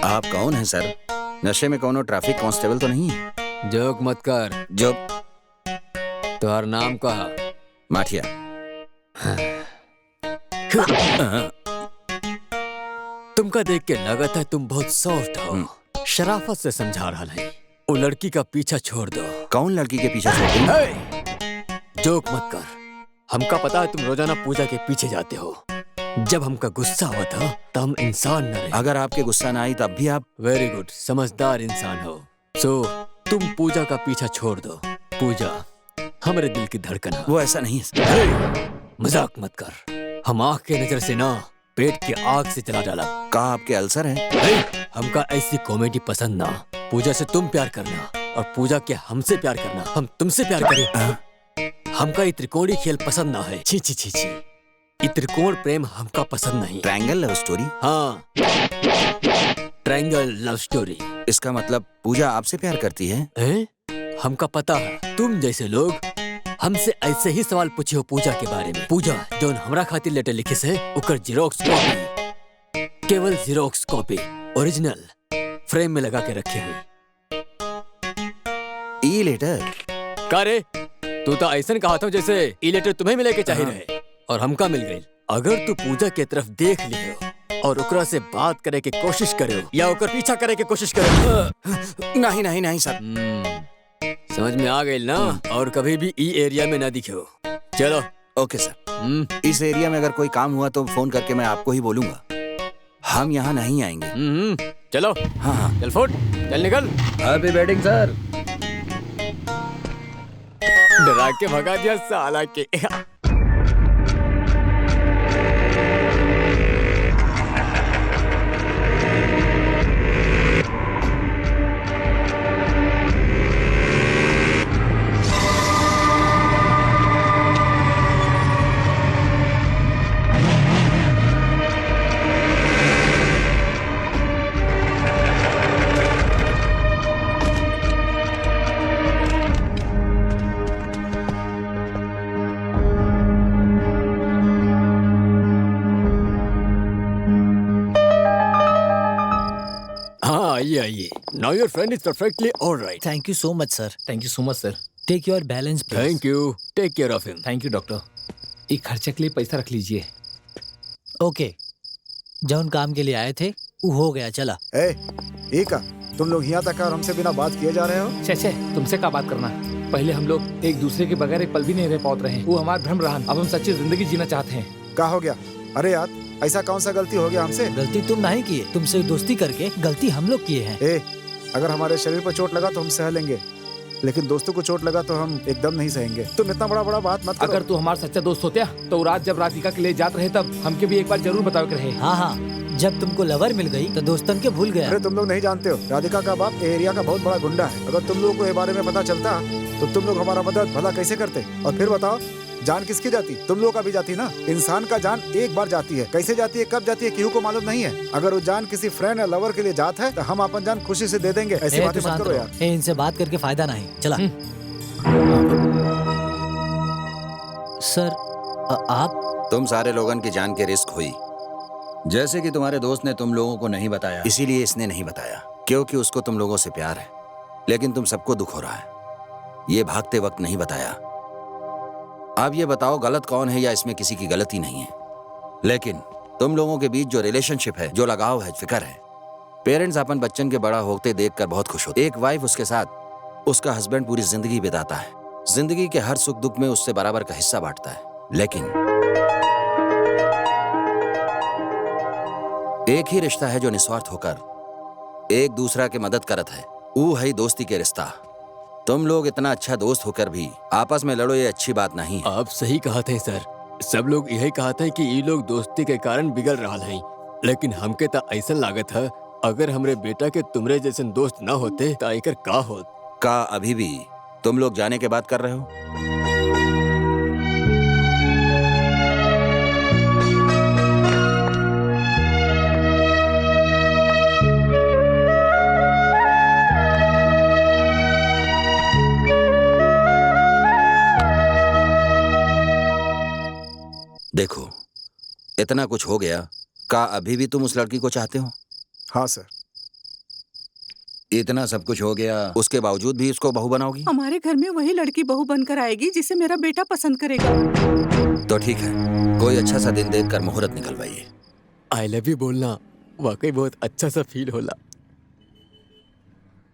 आप कौन हैं सर? नशे में कोनो ट्रैफिक कांस्टेबल तो नहीं? जोक मत कर। जो तुम्हारा नाम कहा? माठिया। तुमका देख के लगता है तुम बहुत सॉफ्ट हो। शराफत से समझा रहा है। वो लड़की का पीछा छोड़ दो। कौन लड़की के पीछे छोड़ दी? जोक मत कर। हमका पता है तुम रोजाना पूजा के पीछे जाते हो। जब हमका गुस्सा हुआ था तब हम इंसान न रहे। अगर आपके गुस्सा ना आई तब भी आप? वेरी गुड, समझदार इंसान हो। सो तुम पूजा का पीछा छोड़ दो। पूजा हमारे दिल की धड़कन है। वो ऐसा नहीं है। मजाक मत कर। हम आँख के नजर से ना पेट की आग से जला डाला। कहा आपके अल्सर है? हमका ऐसी कॉमेडी पसंद ना। पूजा से तुम प्यार करना और पूजा के हमसे प्यार करना। हम तुमसे प्यार करें। हमका ये त्रिकोणी खेल पसंद ना है। छी छी छी छी। ये त्रिकोण प्रेम हमका पसंद नहीं। Triangle love story? हाँ, ट्रायंगल लव स्टोरी। इसका मतलब पूजा आपसे प्यार करती है? हमका पता है तुम जैसे लोग हमसे ऐसे ही सवाल पूछे हो पूजा के बारे में। पूजा जो हमरा खातिर लेटर लिखे से उकर जीरोक्स कॉपी, केवल जीरोक्स कॉपी, ओरिजिनल फ्रेम में लगा के रखे हैं। ई लेटर? का रे, तू तो ऐसा कहा था जैसे ई लेटर तुम्हें मिले के चाहिए रहे और हमका मिल गई। अगर तू पूजा के तरफ देख लियो और ओकरा से बात करे के कोशिश करे या ओकर पीछा करे के कोशिश करे। नहीं नहीं नहीं सर। समझ में आ गई ना? और कभी भी ई एरिया में ना दिखो। चलो। Okay sir. इस एरिया में अगर कोई काम हुआ तो फोन करके मैं आपको ही बोलूंगा। हम यहाँ नहीं आएंगे। चलो। हाँ हाँ चल फुट, चल निकल। अभी बैटिंग सर। डरा के भगा दिया साला के। आइए आइए। Now your friend is perfectly alright. Thank you so much sir. Thank you so much sir. Take your balance please. Thank you, take care of him. Thank you doctor. ये खर्चे के लिए पैसा रख लीजिए। ओके, जौन काम के लिए आए थे वो हो गया, चला। ए, का तुम लोग यहाँ तक और हमसे बिना बात किए जा रहे हो? छे तुमसे क्या बात करना। पहले हम लोग एक दूसरे के बगैर एक पल भी नहीं रह पाते रहे। वो हमारा भ्रम रहा। अब हम सच्ची जिंदगी जीना चाहते हैं। क्या हो गया? अरे यार, ऐसा कौन सा गलती हो गया हमसे? गलती तुम नहीं किए, तुमसे दोस्ती करके गलती हम लोग किए हैं। ए, अगर हमारे शरीर पर चोट लगा तो हम सह लेंगे, लेकिन दोस्तों को चोट लगा तो हम एकदम नहीं सहेंगे। तुम इतना बड़ा बात मत करो। अगर तू हमारा सच्चा दोस्त होता तो रात जब राधिका के लिए जाते रहे तब हमके भी एक बार जरूर बताओ के रहे। हाँ हाँ, जब तुमको लवर मिल गई तो दोस्तन के भूल गया। अरे तुम लोग नहीं जानते हो, राधिका का बाप ए एरिया का बहुत बड़ा गुंडा है। अगर तुम लोगों को ये बारे में पता चलता तो तुम लोग हमारा मदद भला कैसे करते? और फिर बताओ, जान किसकी जाती? तुम लोगों का भी जाती ना। इंसान का जान एक बार जाती है, कैसे जाती है, कब जाती है, किसी को मालूम नहीं है। अगर वो जान किसी फ्रेंड या लवर के लिए जात है तो हम अपन जान खुशी से दे देंगे। ऐसी बातें मत करो यार। इनसे बात करके फायदा नहीं, चला। सर आप तुम सारे लोगन की जान के रिस्क हुई। जैसे कि तुम्हारे दोस्त ने तुम लोगों को नहीं बताया, इसीलिए इसने नहीं बताया क्योंकि उसको तुम लोगों से प्यार है। लेकिन तुम सबको दुख हो रहा है, ये भागते वक्त नहीं बताया। अब ये बताओ गलत कौन है या इसमें किसी की गलती नहीं है। लेकिन तुम लोगों के बीच जो रिलेशनशिप है, जो लगाव है, फिक्र है, पेरेंट्स अपन बच्चन के बड़ा होते देखकर बहुत खुश होते। एक वाइफ उसके साथ उसका हस्बैंड पूरी जिंदगी बिताता है, जिंदगी के हर सुख दुख में उससे बराबर का हिस्सा बांटता है। लेकिन एक ही रिश्ता है जो निस्वार्थ होकर एक दूसरा के मदद करत है, वो है दोस्ती के रिश्ता। तुम लोग इतना अच्छा दोस्त होकर भी आपस में लड़ो, ये अच्छी बात नहीं है। आप सही कहा थे सर। सब लोग यही कहा था कि ये लोग दोस्ती के कारण बिगड़ रहा है, लेकिन हमके तो ऐसा लागत है अगर हमरे बेटा के तुमरे जैसे दोस्त ना होते तो आकर का होत। का अभी भी तुम लोग जाने के बात कर रहे हो? देखो, इतना कुछ हो गया, का अभी भी तुम उस लड़की को चाहते हो? हाँ सर। इतना सब कुछ हो गया, उसके बावजूद भी उसको बहू बनाओगी? हमारे घर में वही लड़की बहू बनकर आएगी जिसे मेरा बेटा पसंद करेगा। तो ठीक है, कोई अच्छा सा दिन देखकर मुहूर्त निकलवाइए। आई लव यू बोलना वाकई बहुत अच्छा सा फील होला।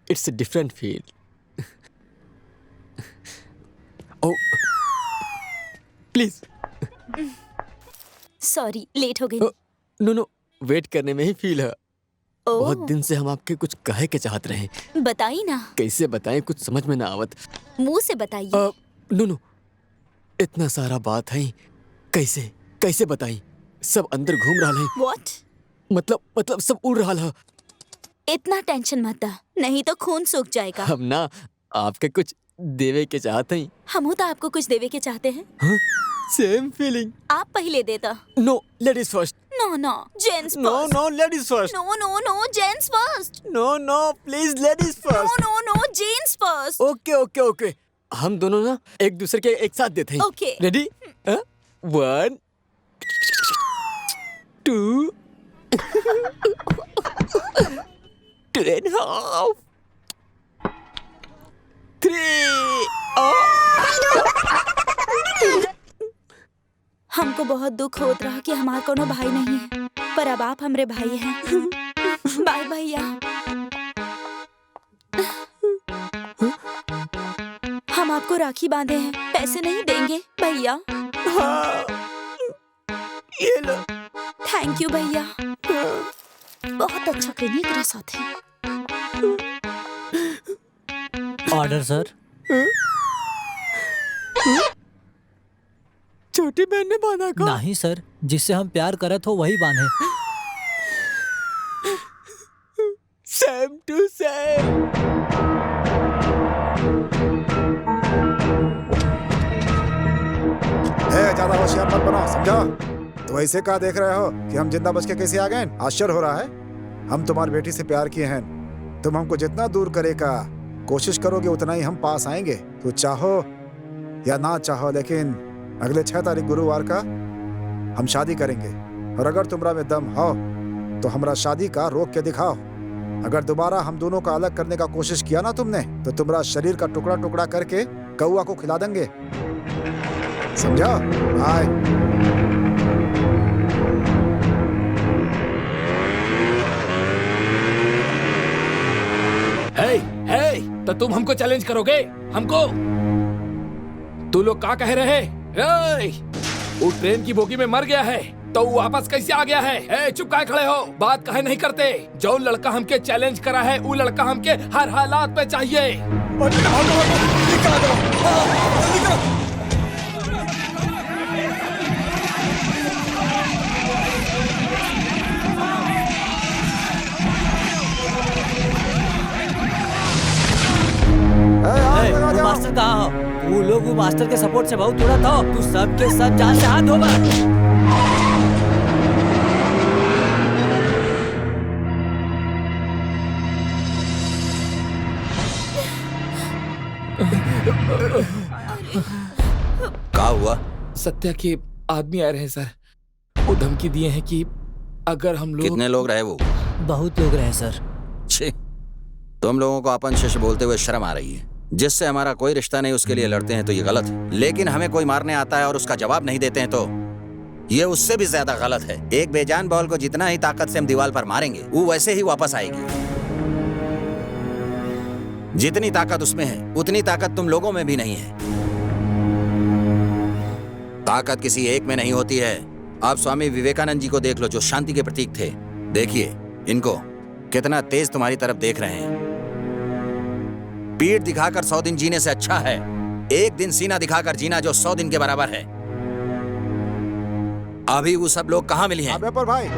It's a different feel. Oh please. Sorry, late हो गई। नो, वेट करने में ही फील है। ओह, बहुत दिन से हम आपके कुछ कहे के चाहत रहे। बताई ना। कैसे बताएं, कुछ समझ में ना आवत। मुंह से बताइए। नो, इतना सारा बात है, कैसे कैसे बताई? सब अंदर घूम रहा है। What? मतलब सब उड़ रहा है। इतना टेंशन मत ला, नहीं तो खून सूख जाएगा। हम ना आपके कुछ देवे के चाहते हैं। हम तो आपको कुछ देवे के चाहते हैं। हाँ? Same feeling. आप पहले देता। No, ladies first. No, gents no first. No, ladies first. No, gents first. No, please ladies first. No, gents first. Okay. हम दोनों ना एक दूसरे के एक साथ देते हैं। ओके। रेडी? 1 2 2.5 3। हमको बहुत दुख होत रहा कि हमार कोनो भाई नहीं है, पर अब आप हमरे भाई हैं। बाय भैया। हम आपको राखी बांधे हैं, पैसे नहीं देंगे भैया? हाँ, ये लो। थैंक यू भैया। बहुत अच्छा कहनी एकरा साथे। Order sir. छोटी बहन ने बांधा का? नहीं सर, जिससे हम प्यार करत हो वही बांधे। Same to same. ज्यादा होशियार मत बनो, समझा? तो ऐसे कहा देख रहे हो कि हम जिंदा बच के कैसे आ गए? आश्चर्य हो रहा है? हम तुम्हारी बेटी से प्यार किए हैं। तुम हमको जितना दूर करे का कोशिश करोगे उतना ही हम पास आएंगे। तो चाहो या ना चाहो, लेकिन अगले 6 तारीख गुरुवार का हम शादी करेंगे। और अगर तुम्हारा में दम हो तो हमारा शादी का रोक के दिखाओ। अगर दोबारा हम दोनों का अलग करने का कोशिश किया ना तुमने, तो तुम्हारा शरीर का टुकड़ा टुकड़ा करके कौआ को खिला देंगे। समझा? बाय। हे, तो तुम हमको चैलेंज करोगे? हमको? तू लोग क्या कह रहे? वो ट्रेन की बोगी में मर गया है तो वो वापस कैसे आ गया है? चुप काहे खड़े हो? बात काहे नहीं करते? जो लड़का हमके चैलेंज करा है वो लड़का हमके हर हालात पे चाहिए। वो मास्टर कहाँ हो? वो लोग वो मास्टर के सपोर्ट से बहुत उड़ा था। तू सब के सब जान से हाथ धोबा। क्या हुआ? सत्या के आदमी आ रहे हैं सर। वो धमकी दिए हैं कि अगर हम लोग। कितने लोग रहे वो? बहुत लोग रहे सर। छी, तुम लोगों को अपन शिष्य बोलते हुए शर्म आ रही है। जिससे हमारा कोई रिश्ता नहीं उसके लिए लड़ते हैं तो ये गलत है। लेकिन हमें कोई मारने आता है और उसका जवाब नहीं देते हैं तो ये उससे भी ज्यादा गलत है। एक बेजान बॉल को जितना ही ताकत से हम दीवार पर मारेंगे वो वैसे ही वापस आएगी। जितनी ताकत उसमें है उतनी ताकत तुम लोगों में भी नहीं है। ताकत किसी एक में नहीं होती है। आप स्वामी विवेकानंद जी को देख लो जो शांति के प्रतीक थे। देखिए इनको, कितना तेज तुम्हारी तरफ देख रहे हैं। पीठ दिखाकर 100 दिन जीने से अच्छा है एक दिन सीना दिखाकर जीना जो 100 दिन के बराबर है। अभी वो सब लोग कहाँ मिली हैं? पर भाई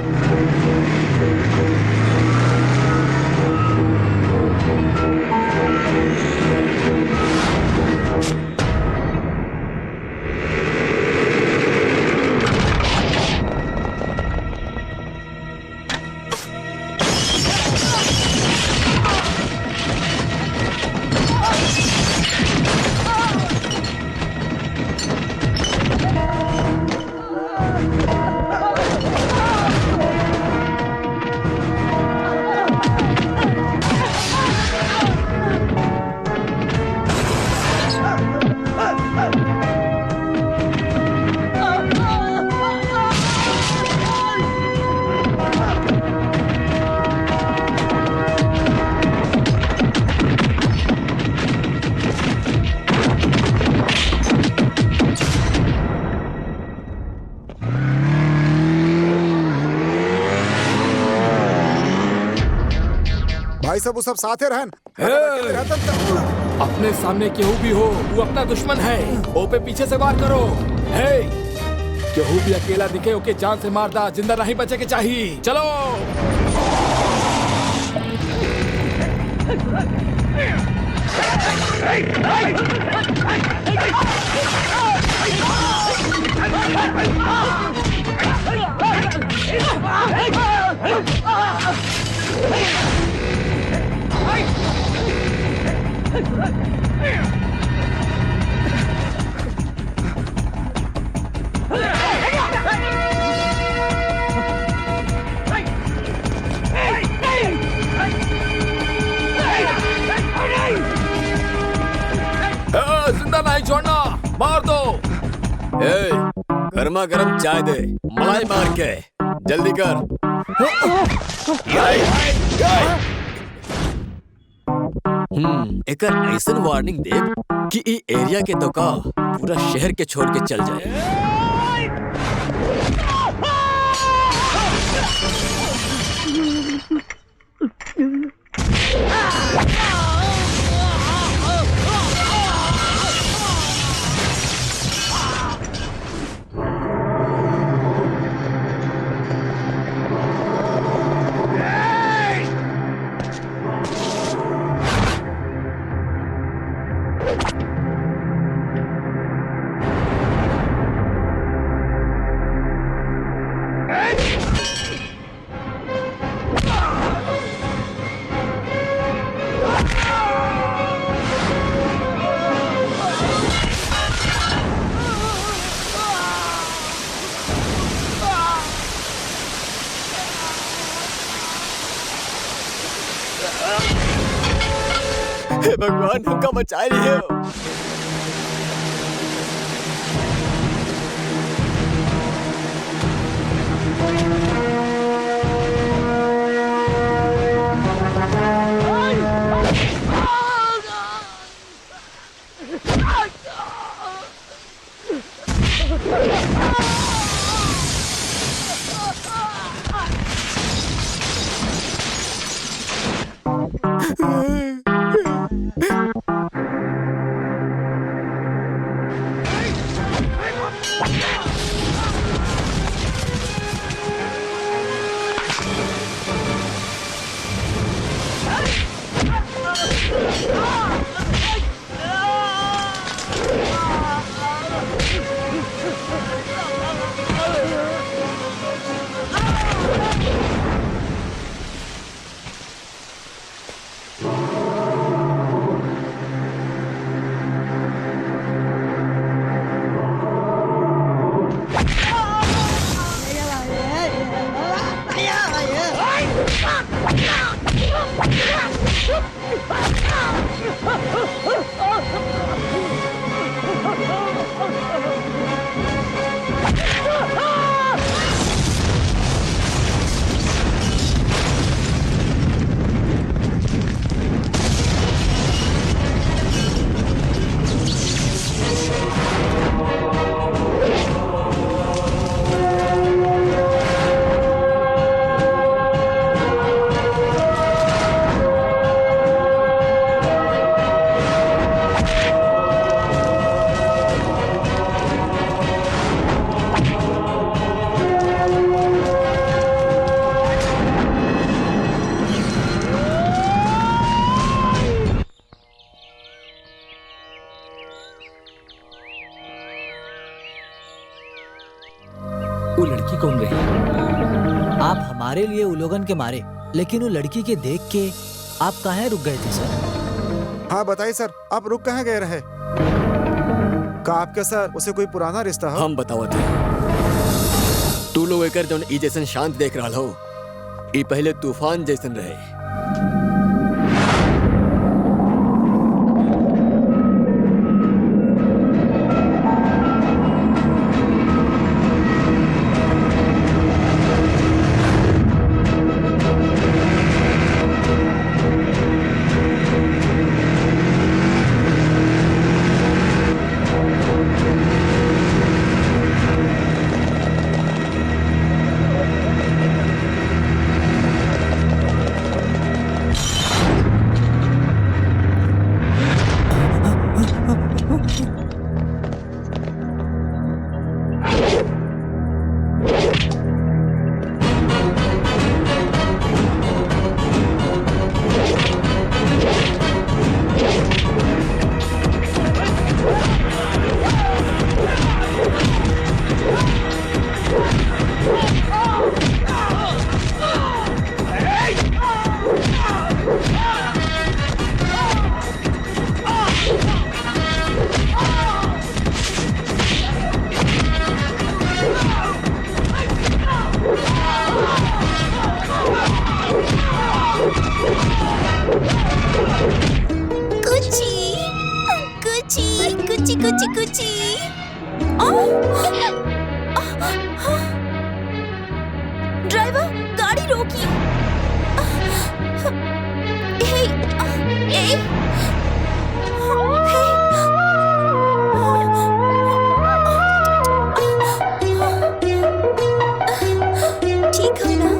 सब साथे रहन। अपने सामने केहू भी हो वो अपना दुश्मन है। ओ पे पीछे से वार करो। केहू भी अकेला दिखे ओके जान से मार दा, जिंदा नहीं बचे के चाहिए। चलो जिंदा नहीं छोड़ना, मार दो। गर्मा गर्म चाय दे, मलाई मार के जल्दी कर। एक ऐसा वार्निंग दे कि ई एरिया के तो का पूरा शहर के छोड़ के चल जाए। हे भगवान हमका बचा लियो। वो लड़की कौन रही? आप हमारे लिए उलोगन के मारे, लेकिन वो लड़की के देख के आप कहाँ रुक गए थे सर? हाँ बताइए सर, आप रुक कहाँ गए रहे? का आपके सर उसे कोई पुराना रिश्ता हो? हम बतावत है। तू लोग एकर जौन ई जैसन शांत देख रहा हो, ई पहले तूफान जैसन रहे। ड्राइवर गाड़ी रोकी। ठीक है ना?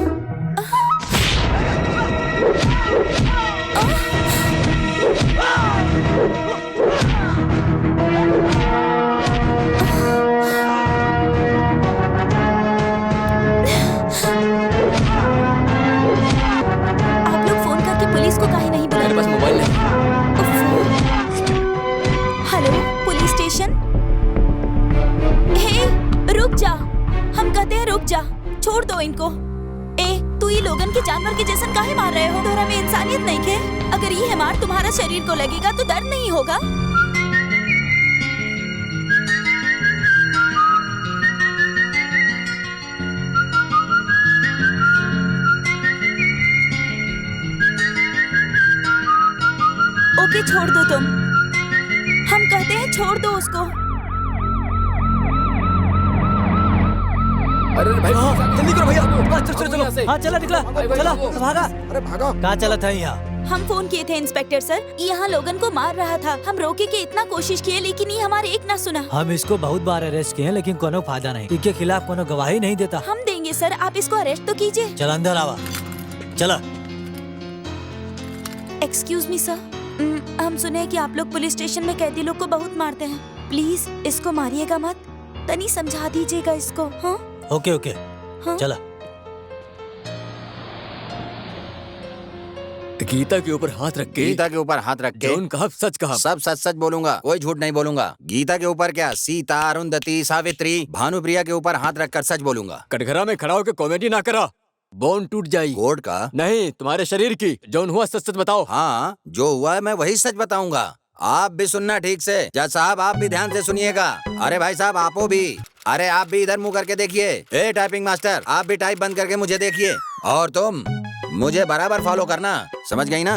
पुलिस को काहे नहीं बुलाया? मेरे पास मोबाइल नहीं। Hello police station. हे रुक जा, हम कहते हैं रुक जा, छोड़ दो इनको। तू ये लोगन के जानवर के जैसन काहे मार रहे हो? तोहरा में इंसानियत नहीं है? अगर ये मार तुम्हारा शरीर को लगेगा तो दर्द नहीं होगा? ओके छोड़ दो तुम। हम कहते हैं छोड़ दो उसको। अरे भाई जल्दी करो भैया। चलो चलो चलो। हाँ चला निकला, चला भागा। अरे भागो। कहाँ चला था यहाँ? हम फोन किए थे इंस्पेक्टर सर, यहाँ लोगन को मार रहा था। हम रोके के इतना कोशिश किए लेकिन ये हमारे एक ना सुना। हम इसको बहुत बार अरेस्ट किए लेकिन कोनो फायदा नहीं। इसके खिलाफ कोनो गवाही नहीं देता। हम देंगे सर, आप इसको अरेस्ट तो कीजिए। चल अंदर आवा, चला। एक्सक्यूज मी सर, हम सुने हैं कि आप लोग पुलिस स्टेशन में कैदी लोग को बहुत मारते हैं। प्लीज इसको मारिएगा मत, तनी समझा दीजिएगा इसको। हाँ ओके ओके हाँ? चला। गीता के ऊपर हाथ रख के गीता के ऊपर हाथ रख के जौन कहा सच कहा। सब सच सच बोलूंगा, कोई झूठ नहीं बोलूंगा। गीता के ऊपर क्या, सीता, अरुंधति, सावित्री, भानुप्रिया के ऊपर हाथ रखकर सच बोलूंगा। कटघरा में खड़ा होकर कॉमेडी ना करा, बोन टूट जाई। कोर्ट का नहीं, तुम्हारे शरीर की। जौन हुआ सच सच बताओ। हाँ, जो हुआ है मैं वही सच बताऊंगा। आप भी सुनना ठीक से। जज साहब आप भी ध्यान से सुनिएगा। अरे भाई साहब आपो भी, अरे आप भी इधर मुंह करके देखिए। ए टाइपिंग मास्टर, आप भी टाइप बंद करके मुझे देखिए। और तुम मुझे बराबर फॉलो करना, समझ गई ना?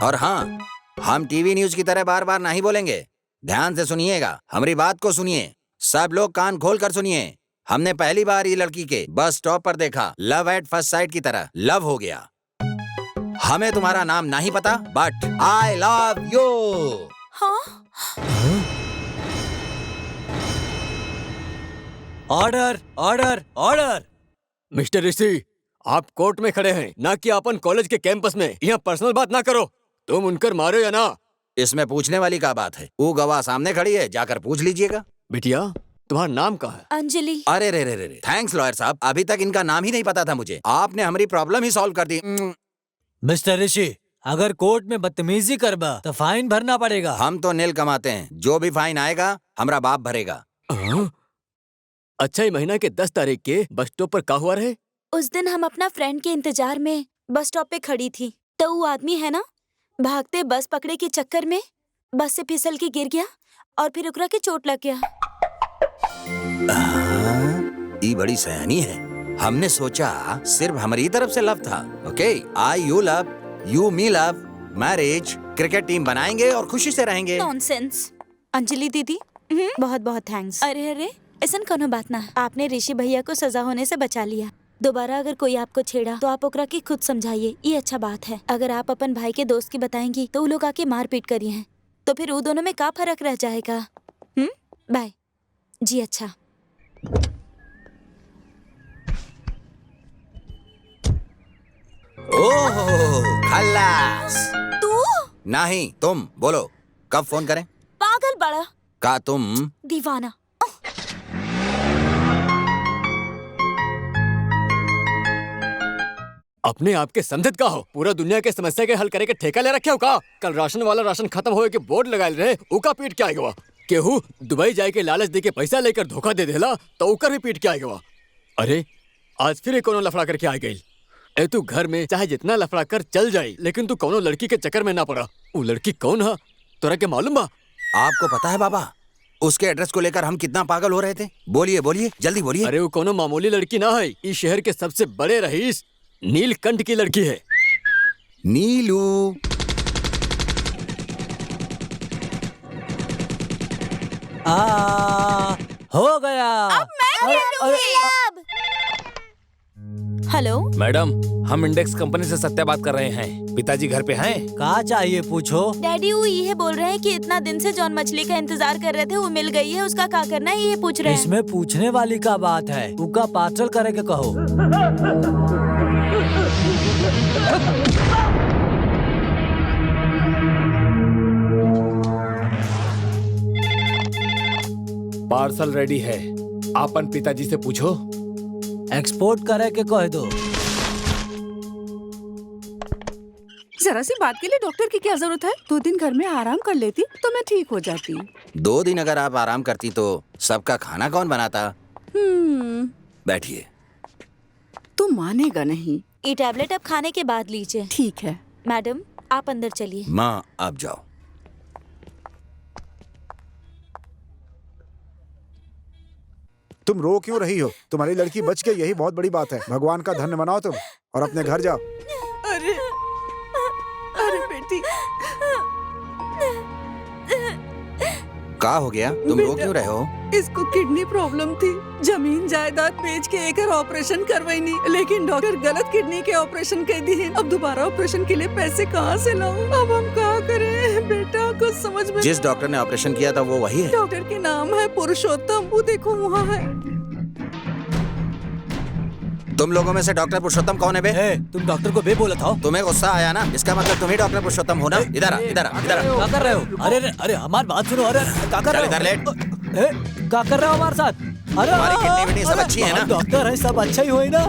और हाँ, हम टीवी न्यूज की तरह बार बार नहीं बोलेंगे। ध्यान से सुनिएगा, हमारी बात को सुनिए। सब लोग कान खोल कर सुनिए। हमने पहली बार ये लड़की के बस स्टॉप पर देखा, लव एट फर्स्ट साइट की तरह लव हो गया। हमें तुम्हारा नाम नहीं पता, बट आई लव यू। हाँ ऑर्डर ऑर्डर ऑर्डर। मिस्टर ऋषि, आप कोर्ट में खड़े हैं, ना कि अपन कॉलेज के कैंपस में। यहाँ पर्सनल बात ना करो। तुम उनकर मारो या ना? इसमें पूछने वाली क्या बात है? वो गवाह सामने खड़ी है, जाकर पूछ लीजिएगा। बिटिया, तुम्हारा नाम क्या है? अंजलि। अरे रे रे रे रे, थैंक्स लॉयर साहब, अभी तक इनका नाम ही नहीं पता था मुझे। आपने हमारी प्रॉब्लम ही सॉल्व कर दी। मिस्टर ऋषि, अगर कोर्ट में बदतमीजी करबा तो फाइन भरना पड़ेगा। हम तो नील कमाते हैं, जो भी फाइन आएगा हमारा बाप भरेगा। अच्छा, ये महीना के 10 तारीख के बस स्टॉप पर क्या हुआ रहे? उस दिन हम अपना फ्रेंड के इंतजार में बस स्टॉप पे खड़ी थी, तो वो आदमी है ना, भागते बस पकड़े के चक्कर में बस से फिसल के गिर गया और फिर उकरा के चोट लग गया। ये बड़ी सयानी है। हमने सोचा सिर्फ हमारी तरफ से लव था। Okay, I you love, you me love, marriage, cricket team बनाएंगे और खुशी से रहेंगे। नॉनसेंस। अंजलि दीदी, बहुत बहुत थैंक्स। अरे अरे, ऐसा कोनो बात ना। आपने ऋषि भैया को सजा होने से बचा लिया। दोबारा अगर कोई आपको छेड़ा तो आप ओकरा के खुद समझाइए, ये अच्छा बात है। अगर आप अपन भाई के दोस्त की बताएंगी तो वो लोग आके मार पीट करिए हैं, तो फिर वो दोनों में क्या फर्क रह जाएगा? बाय जी। अच्छा, ओह खल्लास। तू? नहीं, तुम बोलो, कब फोन करें? पागल बड़ा का तुम दीवाना। अपने आप के समझत का हो? पूरा दुनिया के समस्या के हल करे के ठेका ले रखे हो का? कल राशन वाला राशन खत्म होए के बोर्ड लगाए रहे, उका पीट के आएगा। केहू दुबई जाए के लालच दे के पैसा लेकर धोखा दे देला तो उकर भी पीट के आएगा। अरे आज फिर कोनो लफड़ा करके आ गई। ए तू घर में चाहे जितना लफड़ा कर चल जाई, लेकिन तू कोनो लड़की के चक्कर में ना पड़ा। वो लड़की कौन है तोरा के मालूम बा? आपको पता है बाबा, उसके एड्रेस को लेकर हम कितना पागल हो रहे थे? बोलिए बोलिए, जल्दी बोलिए। अरे वो कोनो मामूली लड़की ना है, इस शहर के सबसे बड़े रईस नीलकंठ की लड़की है। नीलू। हो गया। अब मैं खेलूंगी अब। हेलो मैडम, हम इंडेक्स कंपनी से सत्या बात कर रहे हैं। पिताजी घर पे हैं? कहाँ चाहिए पूछो। डैडी, वो ये बोल रहे हैं कि इतना दिन से जॉन मछली का इंतजार कर रहे थे, वो मिल गई है, उसका क्या करना है ये पूछ रहे हैं। इसमें पूछने वाली का बात है, उनका पार्सल करे के कहो। पार्सल रेडी है, आपन पिताजी से पूछो। एक्सपोर्ट करे के कह दो। जरा सी बात के लिए डॉक्टर की क्या जरूरत है? 2 दिन घर में आराम कर लेती तो मैं ठीक हो जाती। 2 दिन अगर आप आराम करती तो सबका खाना कौन बनाता? बैठिए। तू मानेगा नहीं। ये टैबलेट अब खाने के बाद लीजिए। ठीक है। मैडम, आप अंदर चलिए। माँ आप जाओ। तुम रो क्यों रही हो? तुम्हारी लड़की बच गई, यही बहुत बड़ी बात है। भगवान का धन्य मनाओ तुम और अपने घर जाओ। अरे अरे बेटी, का हो गया? तुम रो क्यों रहे हो? इसको किडनी प्रॉब्लम थी। जमीन जायदाद बेच के एक ऑपरेशन करवाई, लेकिन डॉक्टर गलत किडनी के ऑपरेशन कह दी है। अब दोबारा ऑपरेशन के लिए पैसे कहाँ से लाऊं? अब हम क्या करें बेटा, कुछ समझ में। जिस डॉक्टर ने ऑपरेशन किया था वो वही है? डॉक्टर के नाम है पुरुषोत्तम, वो देखो वहाँ है। तुम लोगों में से डॉक्टर पुरुषोत्तम कौन है बे? तुम डॉक्टर को बे बोला था? तुम्हें गुस्सा आया ना? इसका मतलब तुम ही डॉक्टर पुरुषोत्तम हो ना? इधर आ, इधर आ, इधर आ। क्या कर रहे हो? अरे अरे अरे हमारी बात सुनो। अरे क्या कर रहे हो? इधर लेट। क्या कर रहे हो हमारे साथ? अरे तुम्हारी किडनी विडनी सब अच्छी है ना? डॉक्टर है, सब अच्छा ही होए ना?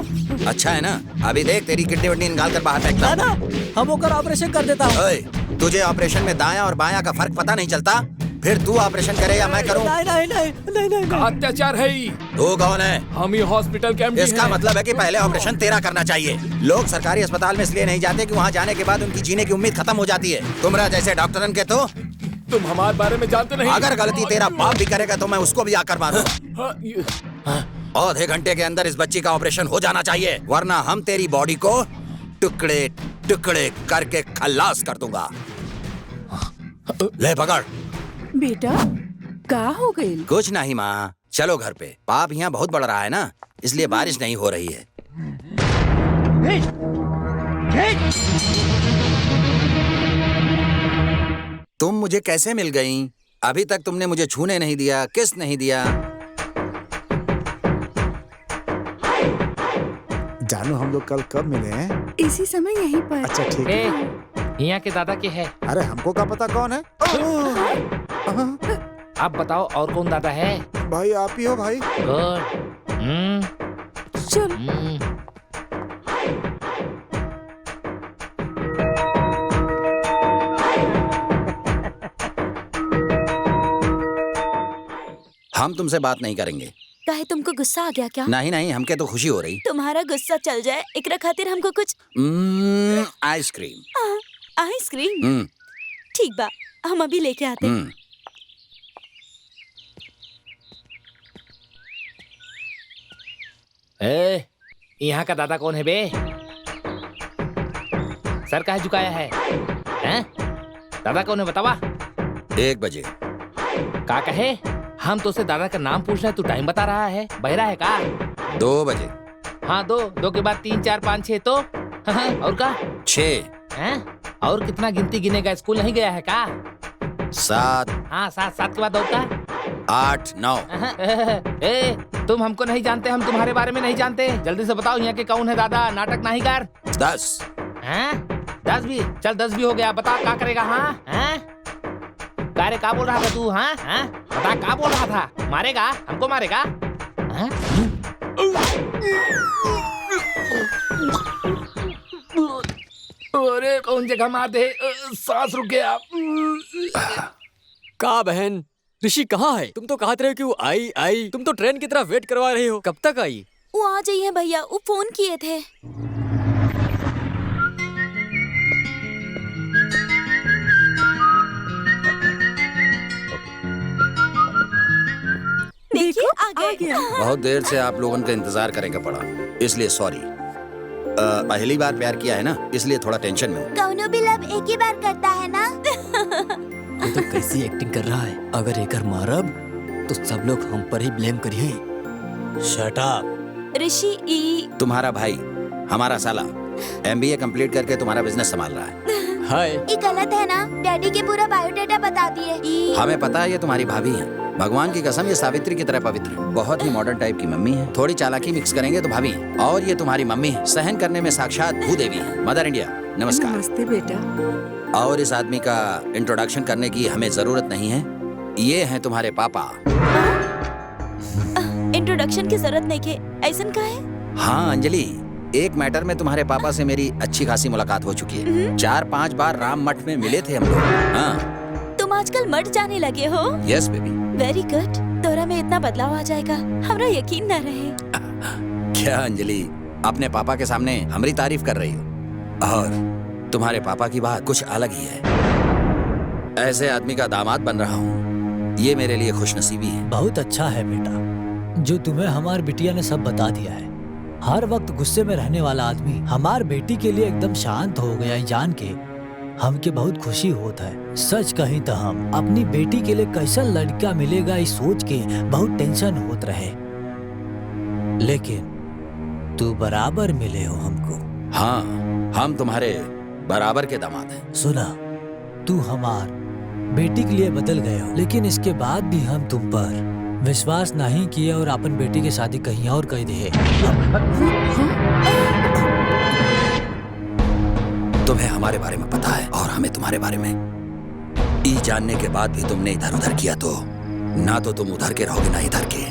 अच्छा है ना? अभी देख तेरी किडनी विडनी निकाल कर बाहर फेंकता ना हूं। ना, हम होकर ऑपरेशन कर देता हूँ। ओए, तुझे ऑपरेशन में दायां और बायां का फर्क पता नहीं चलता? फिर तू ऑपरेशन करे या मैं करूं? नहीं नहीं नहीं नहीं नहीं, नहीं। अत्याचार है ही। तू कौन है? हम ही हॉस्पिटल के एमडी इसका हैं। मतलब है कि पहले ऑपरेशन तेरा करना चाहिए। लोग सरकारी अस्पताल में इसलिए नहीं जाते कि वहाँ जाने के बाद उनकी जीने की उम्मीद खत्म हो जाती है। तुमरा जैसे डॉक्टरन के तो तुम हमारे बारे में जानते नहीं। अगर गलती तेरा बाप भी करेगा तो मैं उसको भी आकर मारूंगा। हाँ, आधे घंटे के अंदर इस बच्ची का ऑपरेशन हो जाना चाहिए, वरना हम तेरी बॉडी को टुकड़े टुकड़े करके खल्लास कर दूंगा। ले पकड़। बेटा क्या हो गई? कुछ नहीं माँ, चलो घर पे। पाप यहाँ बहुत बढ़ रहा है ना, इसलिए बारिश नहीं हो रही है। तुम मुझे कैसे मिल गई? अभी तक तुमने मुझे छूने नहीं दिया, किस नहीं दिया। जानू हम लोग कल कब मिले हैं? इसी समय यहीं पर। अच्छा ठीक है। यहाँ के दादा के है। अरे हमको क्या पता कौन है? आप बताओ और कौन दादा है? भाई आप ही हो भाई। गुड। चल हम तुमसे बात नहीं करेंगे। काहे तुमको गुस्सा आ गया क्या? नहीं नहीं, हमके तो खुशी हो रही। तुम्हारा गुस्सा चल जाए एकरा खातिर हमको कुछ आइसक्रीम। आइसक्रीम। ठीक बा, हम अभी लेके आते। यहाँ का दादा कौन है बे? सर काहे झुकाया है? हैं? दादा कौन है बतावा? 1 बजे। का कहे? हम तो से दादा का नाम पूछ रहे हैं, तू टाइम बता रहा है। बहरा है का? 2 बजे। हाँ, 2 के बाद 3 4 5 6 तो और का? 6। हैं? और कितना गिनती गिनेगा? स्कूल नहीं गया है का? 7। हाँ, 7 के बाद और का? 8 9। ए, तुम हमको नहीं जानते, हम तुम्हारे बारे में नहीं जानते। जल्दी से बताओ यहाँ के कौन है दादा? नाटक नहीं कर। 10। हैं? 10 भी? चल 10 भी हो गया। बता क्या करेगा? हाँ हैं? कारे का बोल रहा था तू? हाँ हाँ, बता क्या बोल रहा था? मारेगा? हमको मारेगा? हाँ? अरे कौन जगह मार दे, सांस रुक गया। का बहन, ऋषि कहाँ है? तुम तो कहते रहे कि वो आई। तुम तो ट्रेन की तरह वेट करवा रही हो, कब तक आई? वो आ जाइए भैया, वो फोन किए थे। देखिए आ गए। बहुत देर से आप लोगों का इंतजार करेंगे पड़ा, इसलिए सॉरी। पहली बार प्यार किया है ना, इसलिए थोड़ा टेंशन में हूँ। कौनो भी लव एक ही बार करता है ना? ये तो कैसी एक्टिंग कर रहा है। अगर एकर मारब तो सब लोग हम पर ही ब्लेम करिए। Shut up. ऋषि ई तुम्हारा भाई, हमारा साला, MBA कंप्लीट करके तुम्हारा बिजनेस संभाल रहा है। हाय। ये गलत है ना? डैडी के पूरा बायोडाटा बता दिए। हमें पता है ये तुम्हारी भाभी है। भगवान की कसम, ये सावित्री की तरह पवित्र है। बहुत ही मॉडर्न टाइप की मम्मी है। थोड़ी चालाकी मिक्स करेंगे तो भाभी है। और ये तुम्हारी मम्मी है, सहन करने में साक्षात भूदेवी है। मदर इंडिया नमस्कार। नमस्ते बेटा। और इस आदमी का इंट्रोडक्शन करने की हमें जरूरत नहीं है। ये हैं तुम्हारे पापा। इंट्रोडक्शन की जरूरत नहीं के, ऐसा का है? हाँ अंजलि, एक मैटर में तुम्हारे पापा से मेरी अच्छी खासी मुलाकात हो चुकी है। 4-5 बार राम मठ में मिले थे हम लोग। हाँ। तुम आजकल मठ जाने लगे हो? Yes baby. Very good. तोरा में इतना बदलाव आ जाएगा, हमरा यकीन न रहे। क्या अंजलि, अपने पापा के सामने हमारी तारीफ कर रही हो? और तुम्हारे पापा की बात कुछ अलग ही है। ऐसे आदमी का दामाद बन रहा हूँ, ये मेरे लिए खुशनसीबी है। बहुत अच्छा है बेटा, जो तुम्हें हमार बिटिया ने सब बता दिया है। हर वक्त गुस्से में रहने वाला आदमी हमार बेटी के लिए एकदम शांत हो गया, जान के हमके बहुत खुशी होता है। सच कही तो हम अपनी बेटी के लिए कैसा लड़का मिलेगा इस सोच के बहुत टेंशन होत रहे, लेकिन तू बराबर मिले हो हमको। हाँ, हम तुम्हारे बराबर के दामाद हैं। सुना, तू हमार बेटी के लिए बदल गए हो, लेकिन इसके बाद भी हम तुम पर विश्वास नहीं किए और अपन बेटी की शादी कहीं और कर दिए। तुम्हें हमारे बारे में पता है और हमें तुम्हारे बारे में। ई जानने के बाद भी तुमने इधर उधर किया तो ना तो तुम उधर के रहोगे ना इधर के।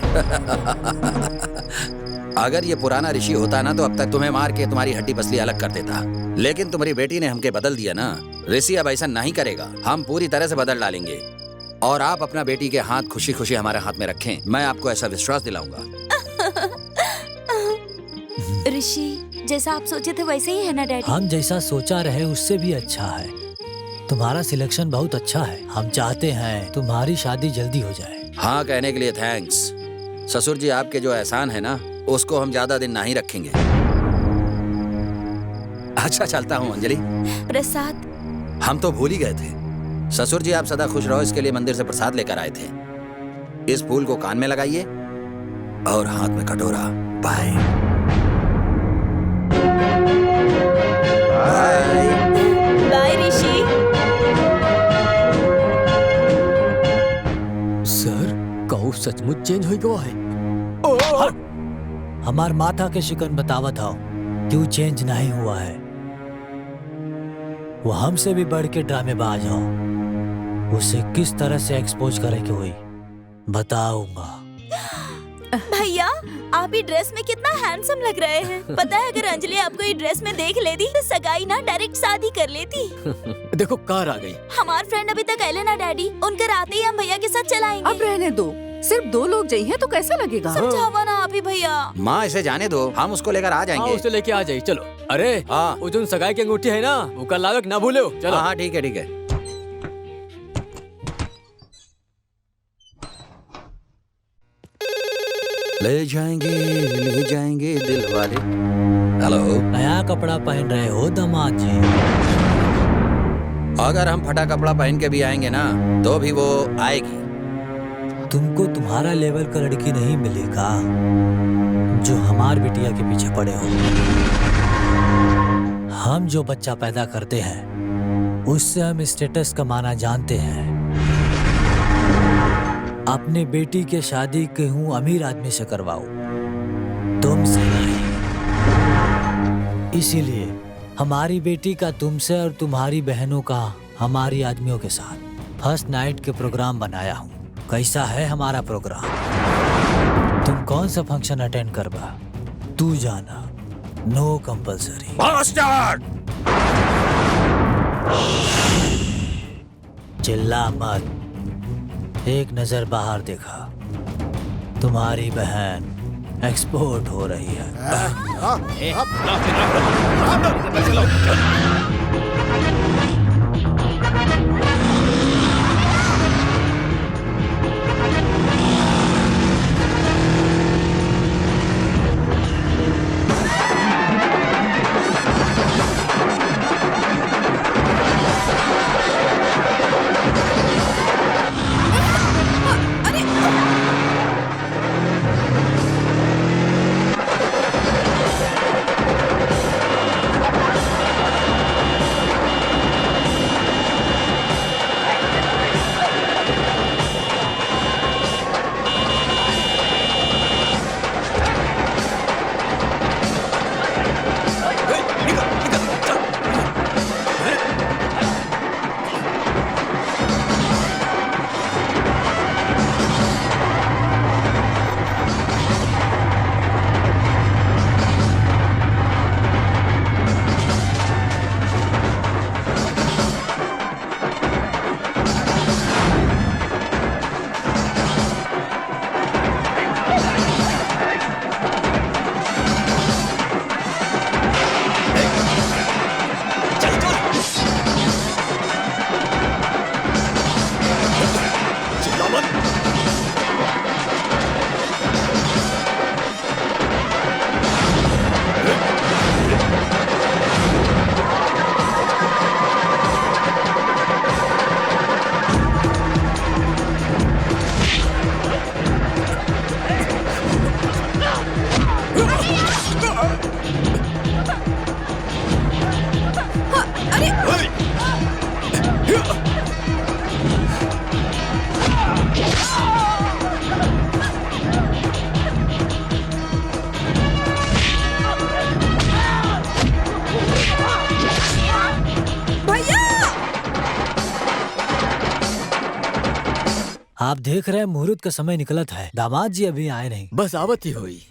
अगर ये पुराना ऋषि होता ना तो अब तक तुम्हें मार के तुम्हारी हड्डी पसली अलग कर देता, लेकिन तुम्हारी बेटी ने हमके बदल दिया ना। ऋषि अब ऐसा नहीं करेगा, हम पूरी तरह से बदल डालेंगे और आप अपना बेटी के हाथ खुशी खुशी हमारे हाथ में रखें, मैं आपको ऐसा विश्वास दिलाऊंगा। ऋषि, जैसा आप सोचे थे वैसे ही है ना डैडी? हम जैसा सोचा रहे उससे भी अच्छा है। तुम्हारा सिलेक्शन बहुत अच्छा है। हम चाहते हैं तुम्हारी शादी जल्दी हो जाए। हाँ, कहने के लिए थैंक्स। ससुर जी, आपके जो एहसान है ना उसको हम ज्यादा दिन नहीं रखेंगे। अच्छा, चलता हूँ अंजलि। प्रसाद? हम तो भूल ही गए थे। ससुर जी, आप सदा खुश रहो इसके लिए मंदिर से प्रसाद लेकर आए थे। इस फूल को कान में लगाइए और हाथ में कटोरा। बाय बाय बाय ऋषि। सर, कहू सचमुच चेंज हो गया है। हमार माथा के शिकन बतावत हो क्यों चेंज नहीं हुआ है। वो हमसे भी बढ़ के ड्रामेबाज हो। उसे किस तरह से एक्सपोज करे के हुई बताऊंगा। भैया, आप ये ड्रेस में कितना हैंडसम लग रहे हैं। पता है, अगर अंजलि आपको ये ड्रेस में देख लेती तो सगाई ना डायरेक्ट शादी कर लेती। देखो कार आ गई। हमार फ्रेंड अभी तक आए ना डैडी, उनकर आते ही हम भैया के साथ चलाएंगे। अब रहने दो, सिर्फ 2 लोग जाइए तो कैसा लगेगा? समझावा ना आप ही भैया। माँ, इसे जाने दो, हम उसको लेकर आ हाँ, जाएंगे। उसे लेके आ जाइए। चलो। अरे हाँ। वो जो सगाई की अंगूठी है ना, वो कल लावे ना भूलो। चलो। हाँ, ठीक है ठीक है। ले जाएंगे दिल वाले। हेलो, नया कपड़ा पहन रहे हो दामाद जी? अगर हम फटा कपड़ा पहन के भी आएंगे ना तो भी वो आएगी। तुमको तुम्हारा लेवल का लड़की नहीं मिलेगा जो हमार बिटिया के पीछे पड़े हो। हम जो बच्चा पैदा करते हैं उससे हम स्टेटस कमाना जानते हैं। अपने बेटी के शादी कहूँ अमीर आदमी से करवाओ, तुमसे नहीं। इसीलिए हमारी बेटी का तुमसे और तुम्हारी बहनों का हमारी आदमियों के साथ फर्स्ट नाइट के प्रोग्राम बनाया हूँ। कैसा है हमारा प्रोग्राम? तुम कौन सा फंक्शन अटेंड करवा तू जाना, नो कंपल्सरी। चिल्ला मत, एक नजर बाहर देखा, तुम्हारी बहन एक्सपोर्ट हो रही है। आप देख रहे हैं मुहूर्त का समय निकलत है, दामाद जी अभी आए नहीं। बस आवत ही हुई।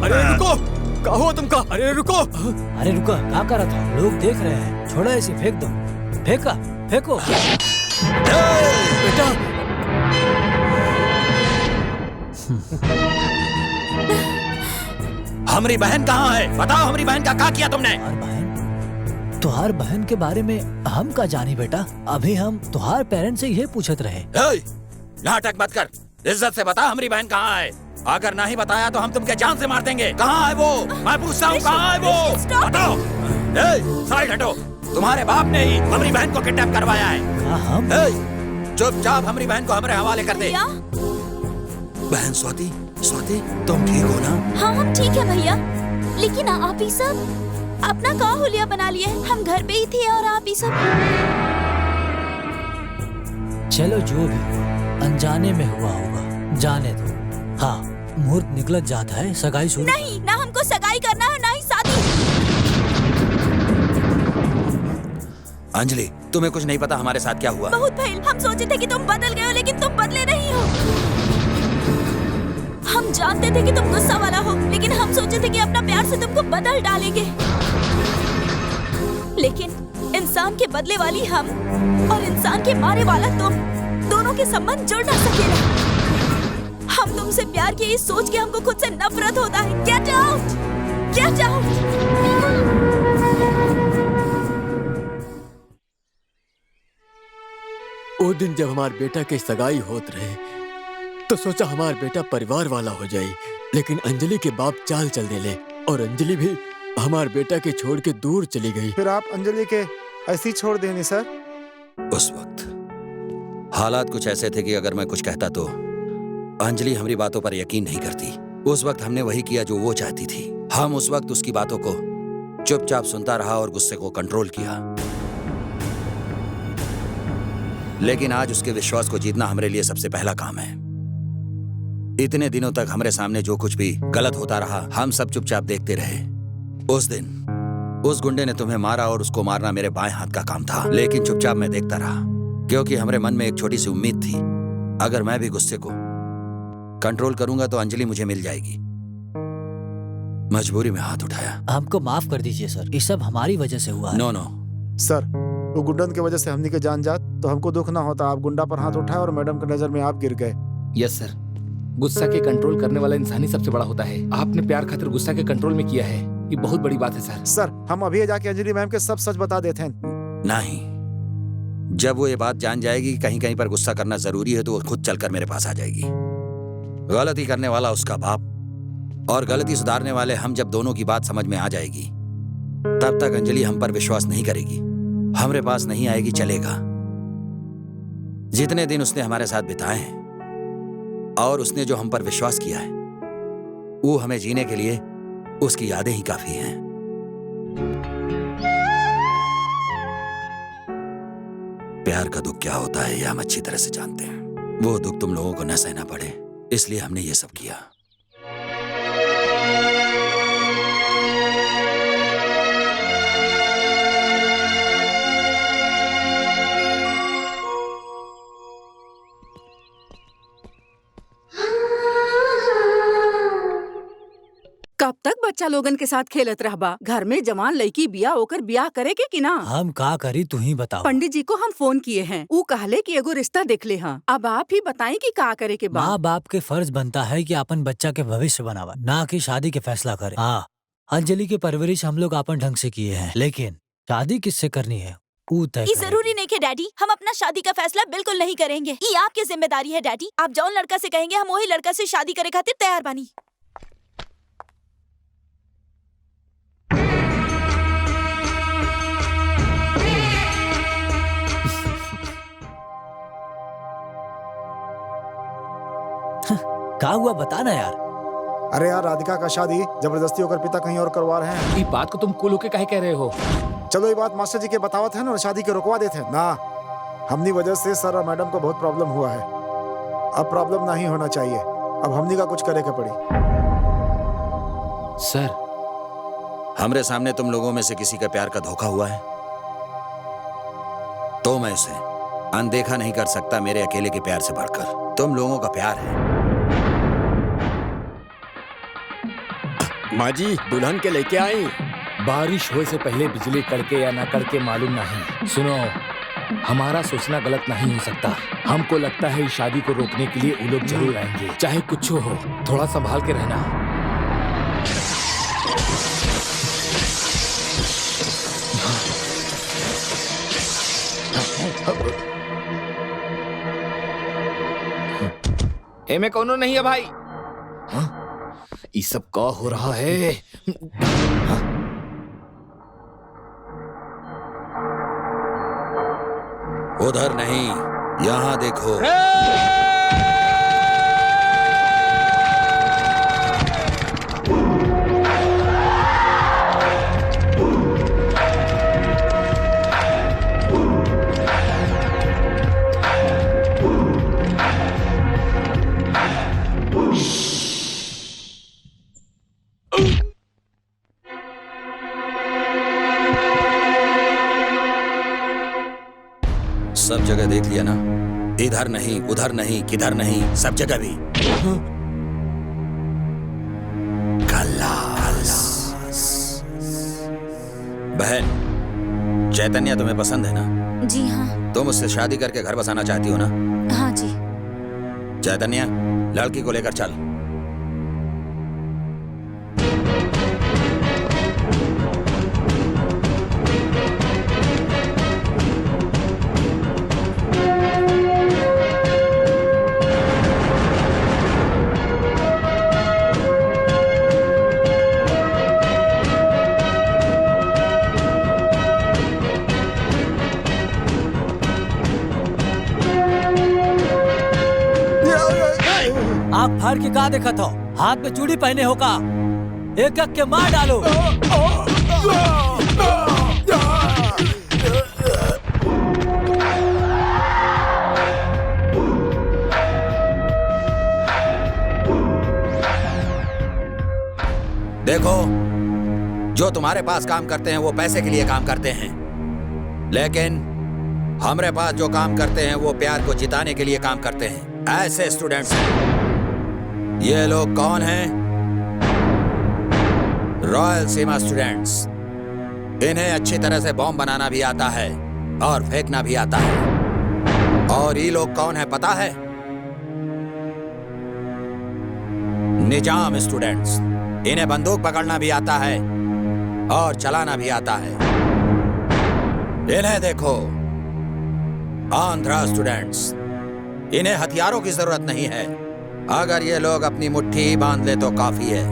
अरे रुको, कहाँ हो तुमका? अरे रुको। अरे रुका, क्या कर रहा था? लोग देख रहे हैं, छोड़ो ऐसे, फेंक दो। फेंका, फेंको। बेटा, हमारी बहन कहाँ है? बताओ, हमारी बहन का क्या किया तुमने? तुहार बहन के बारे में हम का जानी बेटा, अभी हम तुहार पेरेंट्स से ये पूछत रहे। नाटक मत कर, इज्जत से बता हमारी बहन कहाँ है। अगर नहीं बताया तो हम तुमके जान से मार देंगे। कहाँ है वो? मैं पूछता हूँ, कहाँ है वो? बताओ। साइड हटो, तुम्हारे बाप ने ही हमारी बहन को किडनैप करवाया है। हम? चुपचाप हमारी बहन को हमारे हवाले कर दे। बहन स्वाति, स्वाति तुम ठीक हो ना? हाँ हम ठीक है भैया, लेकिन आप ही सब अपना का हुलिया बना लिए। हम घर पे ही थे और आप ही सब। चलो जो भी हुआ, अनजाने में हुआ होगा, जाने दो। हाँ, मुहूर्त निकलत जाता है, सगाई शुरू। नहीं, ना हमको सगाई करना है ना ही शादी। अंजलि, तुम्हें कुछ नहीं पता हमारे साथ क्या हुआ? बहुत पहले हम सोचे थे कि तुम बदल गए हो, लेकिन तुम बदले नहीं हो। हम जानते थे कि तुम गुस्सा वाला हो, लेकिन हम सोचे थे कि अपना प्यार से तुमको बदल डालेंगे। लेकिन इंसान के बदले वाली हम और इंसान के मारे वाला तुम, दोनों के संबंध जुड़ ना सकेला। हम तुमसे प्यार की इस सोच के हमको खुद से नफरत होता है। Get out, get out. वो दिन जब हमार बेटा के सगाई होत रहे तो सोचा हमार बेटा परिवार वाला हो जाए, लेकिन अंजलि के बाप चाल चल देले और अंजलि भी हमार बेटा के छोड़ के दूर चली गई। फिर आप अंजलि के ऐसी छोड़ देनी सर? उस वक्त हालात कुछ ऐसे थे कि अगर मैं कुछ कहता तो अंजलि हमारी बातों पर यकीन नहीं करती। उस वक्त हमने वही किया जो वो चाहती थी। हम उस वक्त उसकी बातों को चुपचाप सुनता रहा और गुस्से को कंट्रोल किया। लेकिन आज उसके विश्वास को जीतना हमारे लिए सबसे पहला काम है। इतने दिनों तक हमारे सामने जो कुछ भी गलत होता रहा, हम सब चुपचाप देखते रहे। उस दिन उस गुंडे ने तुम्हें मारा और उसको मारना मेरे बाएं हाथ का काम था, लेकिन चुपचाप मैं देखता रहा, क्योंकि हमारे मन में एक छोटी सी उम्मीद थी, अगर मैं भी गुस्से को कंट्रोल करूंगा तो अंजलि मुझे मिल जाएगी। मजबूरी में हाथ उठाया। हमको माफ कर दीजिए सर, ये सब हमारी वजह से हुआ है। नो नो सर, वो गुंडन की वजह से हमनी के जान जात तो हमको दुख ना होता। आप गुंडा पर हाथ उठाए और मैडम की नजर में आप गिर गए। यस सर, गुस्सा के कंट्रोल करने वाला इंसान ही सबसे बड़ा होता है। आपने प्यार खातिर गुस्सा के कंट्रोल में किया है, ये बहुत बड़ी बात है सर। सर, हम अभी जाके अंजलि मैम के सब सच बता देते हैं। नहीं, जब वो ये बात जान जाएगी कि कहीं कहीं पर गुस्सा करना जरूरी है तो वो खुद चलकर मेरे पास आ जाएगी। गलती करने वाला उसका बाप और गलती सुधारने वाले हम जब दोनों की बात समझ में आ जाएगी, तब तक अंजलि हम पर विश्वास नहीं करेगी, हमारे पास नहीं आएगी, चलेगा। जितने दिन उसने हमारे साथ बिताए हैं और उसने जो हम पर विश्वास किया है, वो हमें जीने के लिए उसकी यादें ही काफी हैं। प्यार का दुख क्या होता है ये हम अच्छी तरह से जानते हैं। वो दुख तुम लोगों को न सहना पड़े, इसलिए हमने ये सब किया। कब तक बच्चा लोगन के साथ खेलत रहबा? घर में जवान लड़की बिया होकर बियाह करे के कि ना? हम का करी, तू ही बताओ। पंडित जी को हम फोन किए हैं, वो कहले कि एगो रिश्ता देख ले हैं। अब आप ही बताएं कि का करे के बाद। माँ बाप के फर्ज बनता है कि अपन बच्चा के भविष्य बनावा, ना कि शादी के फैसला करे। हाँ, अंजलि की परवरिश हम लोग अपन ढंग से किए हैं, लेकिन शादी किससे करनी है वो तय ये करेगी। जरूरी नहीं कि डैडी हम अपना शादी का फैसला बिल्कुल नहीं करेंगे। ये आपकी जिम्मेदारी है डैडी। आप जौन लड़का से कहेंगे हम वही लड़का से शादी करे खातिर तैयार बानी। का हुआ बता ना यार। अरे यार, राधिका का शादी जबरदस्ती होकर पिता कहीं और करवा रहे हैं। ये बात को तुम कूल होके काहे कह रहे हो? चलो ये बात मास्टर जी के बतावत है ना और शादी के रुकवा देते हैं ना। हमनी वजह से सर और मैडम को बहुत प्रॉब्लम हुआ है। अब प्रॉब्लम नहीं होना चाहिए। अब हमनी का कुछ करे के पड़ी। सर, हमरे सामने तुम लोगों में से किसी का प्यार का धोखा हुआ है तो मैं उसे अनदेखा नहीं कर सकता। मेरे अकेले के प्यार से बढ़कर तुम लोगों का प्यार है। माँ जी दुल्हन के लेके आई। बारिश होए से पहले बिजली कड़के या ना कड़के मालूम नहीं। सुनो, हमारा सोचना गलत नहीं हो सकता। हमको लगता है इस शादी को रोकने के लिए वो लोग जरूर आएंगे, चाहे कुछ हो। थोड़ा संभाल के रहना। में कौनो नहीं है भाई। ये सब का हो रहा है? उधर नहीं, यहाँ देखो। सब जगह देख लिया ना? इधर नहीं, उधर नहीं, किधर नहीं, सब जगह भी खल्लास। बहन, चैतन्य तुम्हें पसंद है ना? जी हाँ। तुम उससे शादी करके घर बसाना चाहती हो ना? हाँ जी। चैतन्य, लड़की को लेकर चल। आँख फाड़ के कहा देखा था? हाथ में चूड़ी पहने हो का? एक एक के मार डालो। देखो, जो तुम्हारे पास काम करते हैं वो पैसे के लिए काम करते हैं, लेकिन हमारे पास जो काम करते हैं वो प्यार को जिताने के लिए काम करते हैं। ऐसे स्टूडेंट्स हैं। ये लोग कौन हैं? रॉयल सीमा स्टूडेंट्स। इन्हें अच्छी तरह से बॉम्ब बनाना भी आता है और फेंकना भी आता है। और ये लोग कौन है पता है? निजाम स्टूडेंट्स। इन्हें बंदूक पकड़ना भी आता है और चलाना भी आता है। इन्हें देखो, आंध्रा स्टूडेंट्स। इन्हें हथियारों की जरूरत नहीं है। अगर ये लोग अपनी मुट्ठी बांध ले तो काफी है।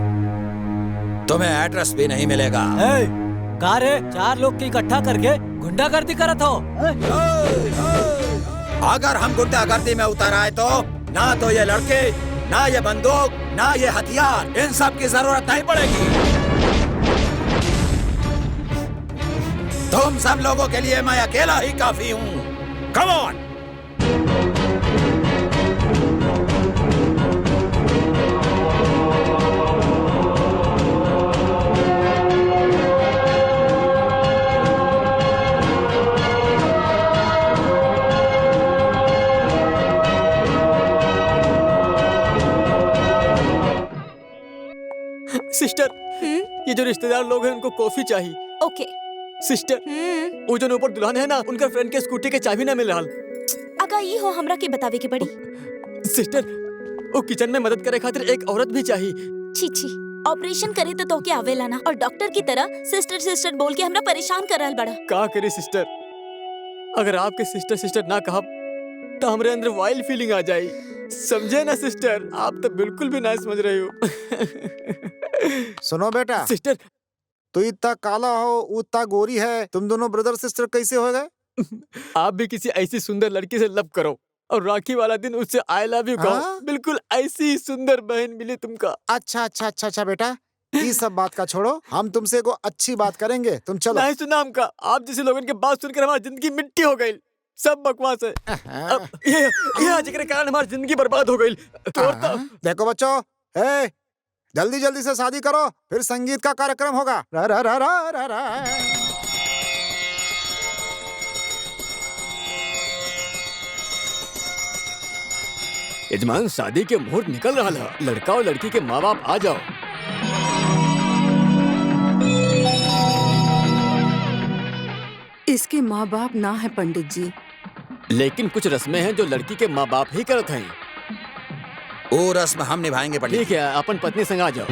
तुम्हें एड्रेस भी नहीं मिलेगा। कहा रे, 4 लोग की इकट्ठा करके गुंडागर्दी करत हो? अगर हम गुंडागर्दी में उतर आए तो ना तो ये लड़के, ना ये बंदूक, ना ये हथियार, इन सब की जरूरत नहीं पड़ेगी। तुम सब लोगों के लिए मैं अकेला ही काफी हूँ। Come on. सिस्टर, ये जो रिश्तेदार लोग हैं उनको कॉफी चाहिए। ओके। सिस्टर, वो जो ऊपर दुल्हन है ना, उनका फ्रेंड के स्कूटी के चाबी ना मिल रहा। अगर ये हो हमरा के बतावे के पड़ी। सिस्टर, वो किचन में मदद करे खातिर एक औरत भी चाहिए। छी छी, ऑपरेशन करे तो के आवेला ना, और डॉक्टर की तरह सिस्टर सिस्टर बोल के हमरा परेशान कर रहल बड़ा। का करे सिस्टर, अगर आपके सिस्टर सिस्टर ना कहा तो हमरे अंदर वाइल्ड फीलिंग आ जाए। समझे ना सिस्टर, आप तो बिल्कुल भी ना समझ रहे हो। सुनो बेटा, सिस्टर, तू इतना काला हो, उतना गोरी है, तुम दोनों ब्रदर सिस्टर कैसे हो गए? आप भी किसी ऐसी सुंदर लड़की से लव करो और राखी वाला दिन उससे आई लव यू कहो। बिल्कुल ऐसी सुंदर बहन मिली तुमका। अच्छा अच्छा अच्छा अच्छा बेटा, ये सब बात का छोड़ो, हम तुमसे को अच्छी बात करेंगे, तुम चलो। नहीं सुना हमका, आप जैसे लोगों के बात सुनकर हमारी जिंदगी मिट्टी हो गई। सब बकवास है। अब ये आज के कारण हमारी जिंदगी बर्बाद हो गई। देखो बच्चों, जल्दी जल्दी से शादी करो, फिर संगीत का कार्यक्रम होगा। रा रा रा रा रा रा। यजमान, शादी के मुहूर्त निकल रहा है। लड़का और लड़की के माँ बाप आ जाओ। इसके माँ बाप ना है पंडित जी। लेकिन कुछ रस्में हैं जो लड़की के माँ बाप ही करते हैं। वो रस्म हम निभाएंगे पंडित। ठीक है, अपन पत्नी संग आ जाओ।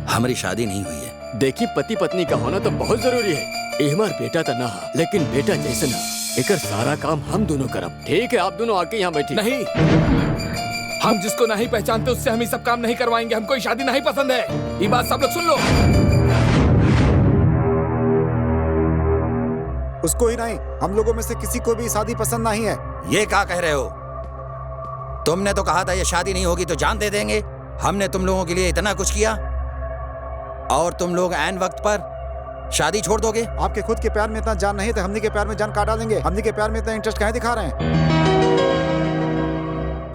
हमारी शादी नहीं हुई है। देखिए, पति पत्नी का होना तो बहुत जरूरी है। ये हमार बेटा तो ना, लेकिन बेटा जैसे ना, एकर सारा काम हम दोनों करब। ठीक है, आप दोनों आके यहाँ बैठिए। नहीं, हम जिसको नहीं पहचानते उससे हम ये सब काम नहीं करवाएंगे। हमको ये शादी नहीं पसंद है। ये बात सब लोग सुन लो। उसको ही नहीं, हम लोगों में से किसी को भी शादी पसंद नहीं है। ये क्या कह रहे हो? तुमने तो कहा था ये शादी नहीं होगी तो जान दे देंगे। हमने तुम लोगों के लिए इतना कुछ किया और तुम लोग ऐन वक्त पर शादी छोड़ दोगे? आपके खुद के प्यार में इतना जान नहीं, तो हमनी के प्यार में जान काट डालेंगे। हमनी के प्यार में इतना इंटरेस्ट काहे दिखा रहे हैं?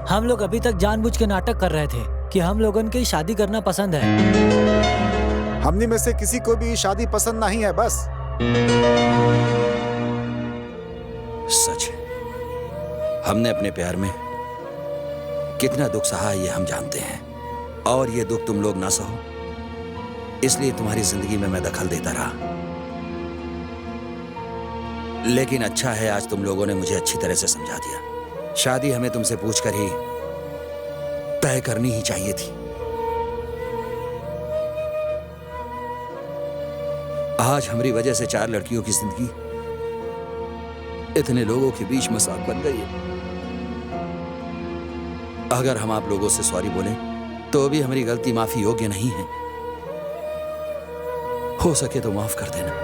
हम लोग अभी तक जानबूझ के नाटक कर रहे थे कि हम लोगन की शादी करना पसंद है। हमनी में से किसी को भी शादी पसंद नहीं है, बस। सच है, हमने अपने प्यार में कितना दुख सहा ये हम जानते हैं, और ये दुख तुम लोग ना सहो, इसलिए तुम्हारी जिंदगी में मैं दखल देता रहा। लेकिन अच्छा है, आज तुम लोगों ने मुझे अच्छी तरह से समझा दिया। शादी हमें तुमसे पूछकर ही तय करनी ही चाहिए थी। आज हमारी वजह से 4 लड़कियों की जिंदगी इतने लोगों के बीच मजाक बन गई है। अगर हम आप लोगों से सॉरी बोलें तो भी हमारी गलती माफी योग्य नहीं है। हो सके तो माफ कर देना।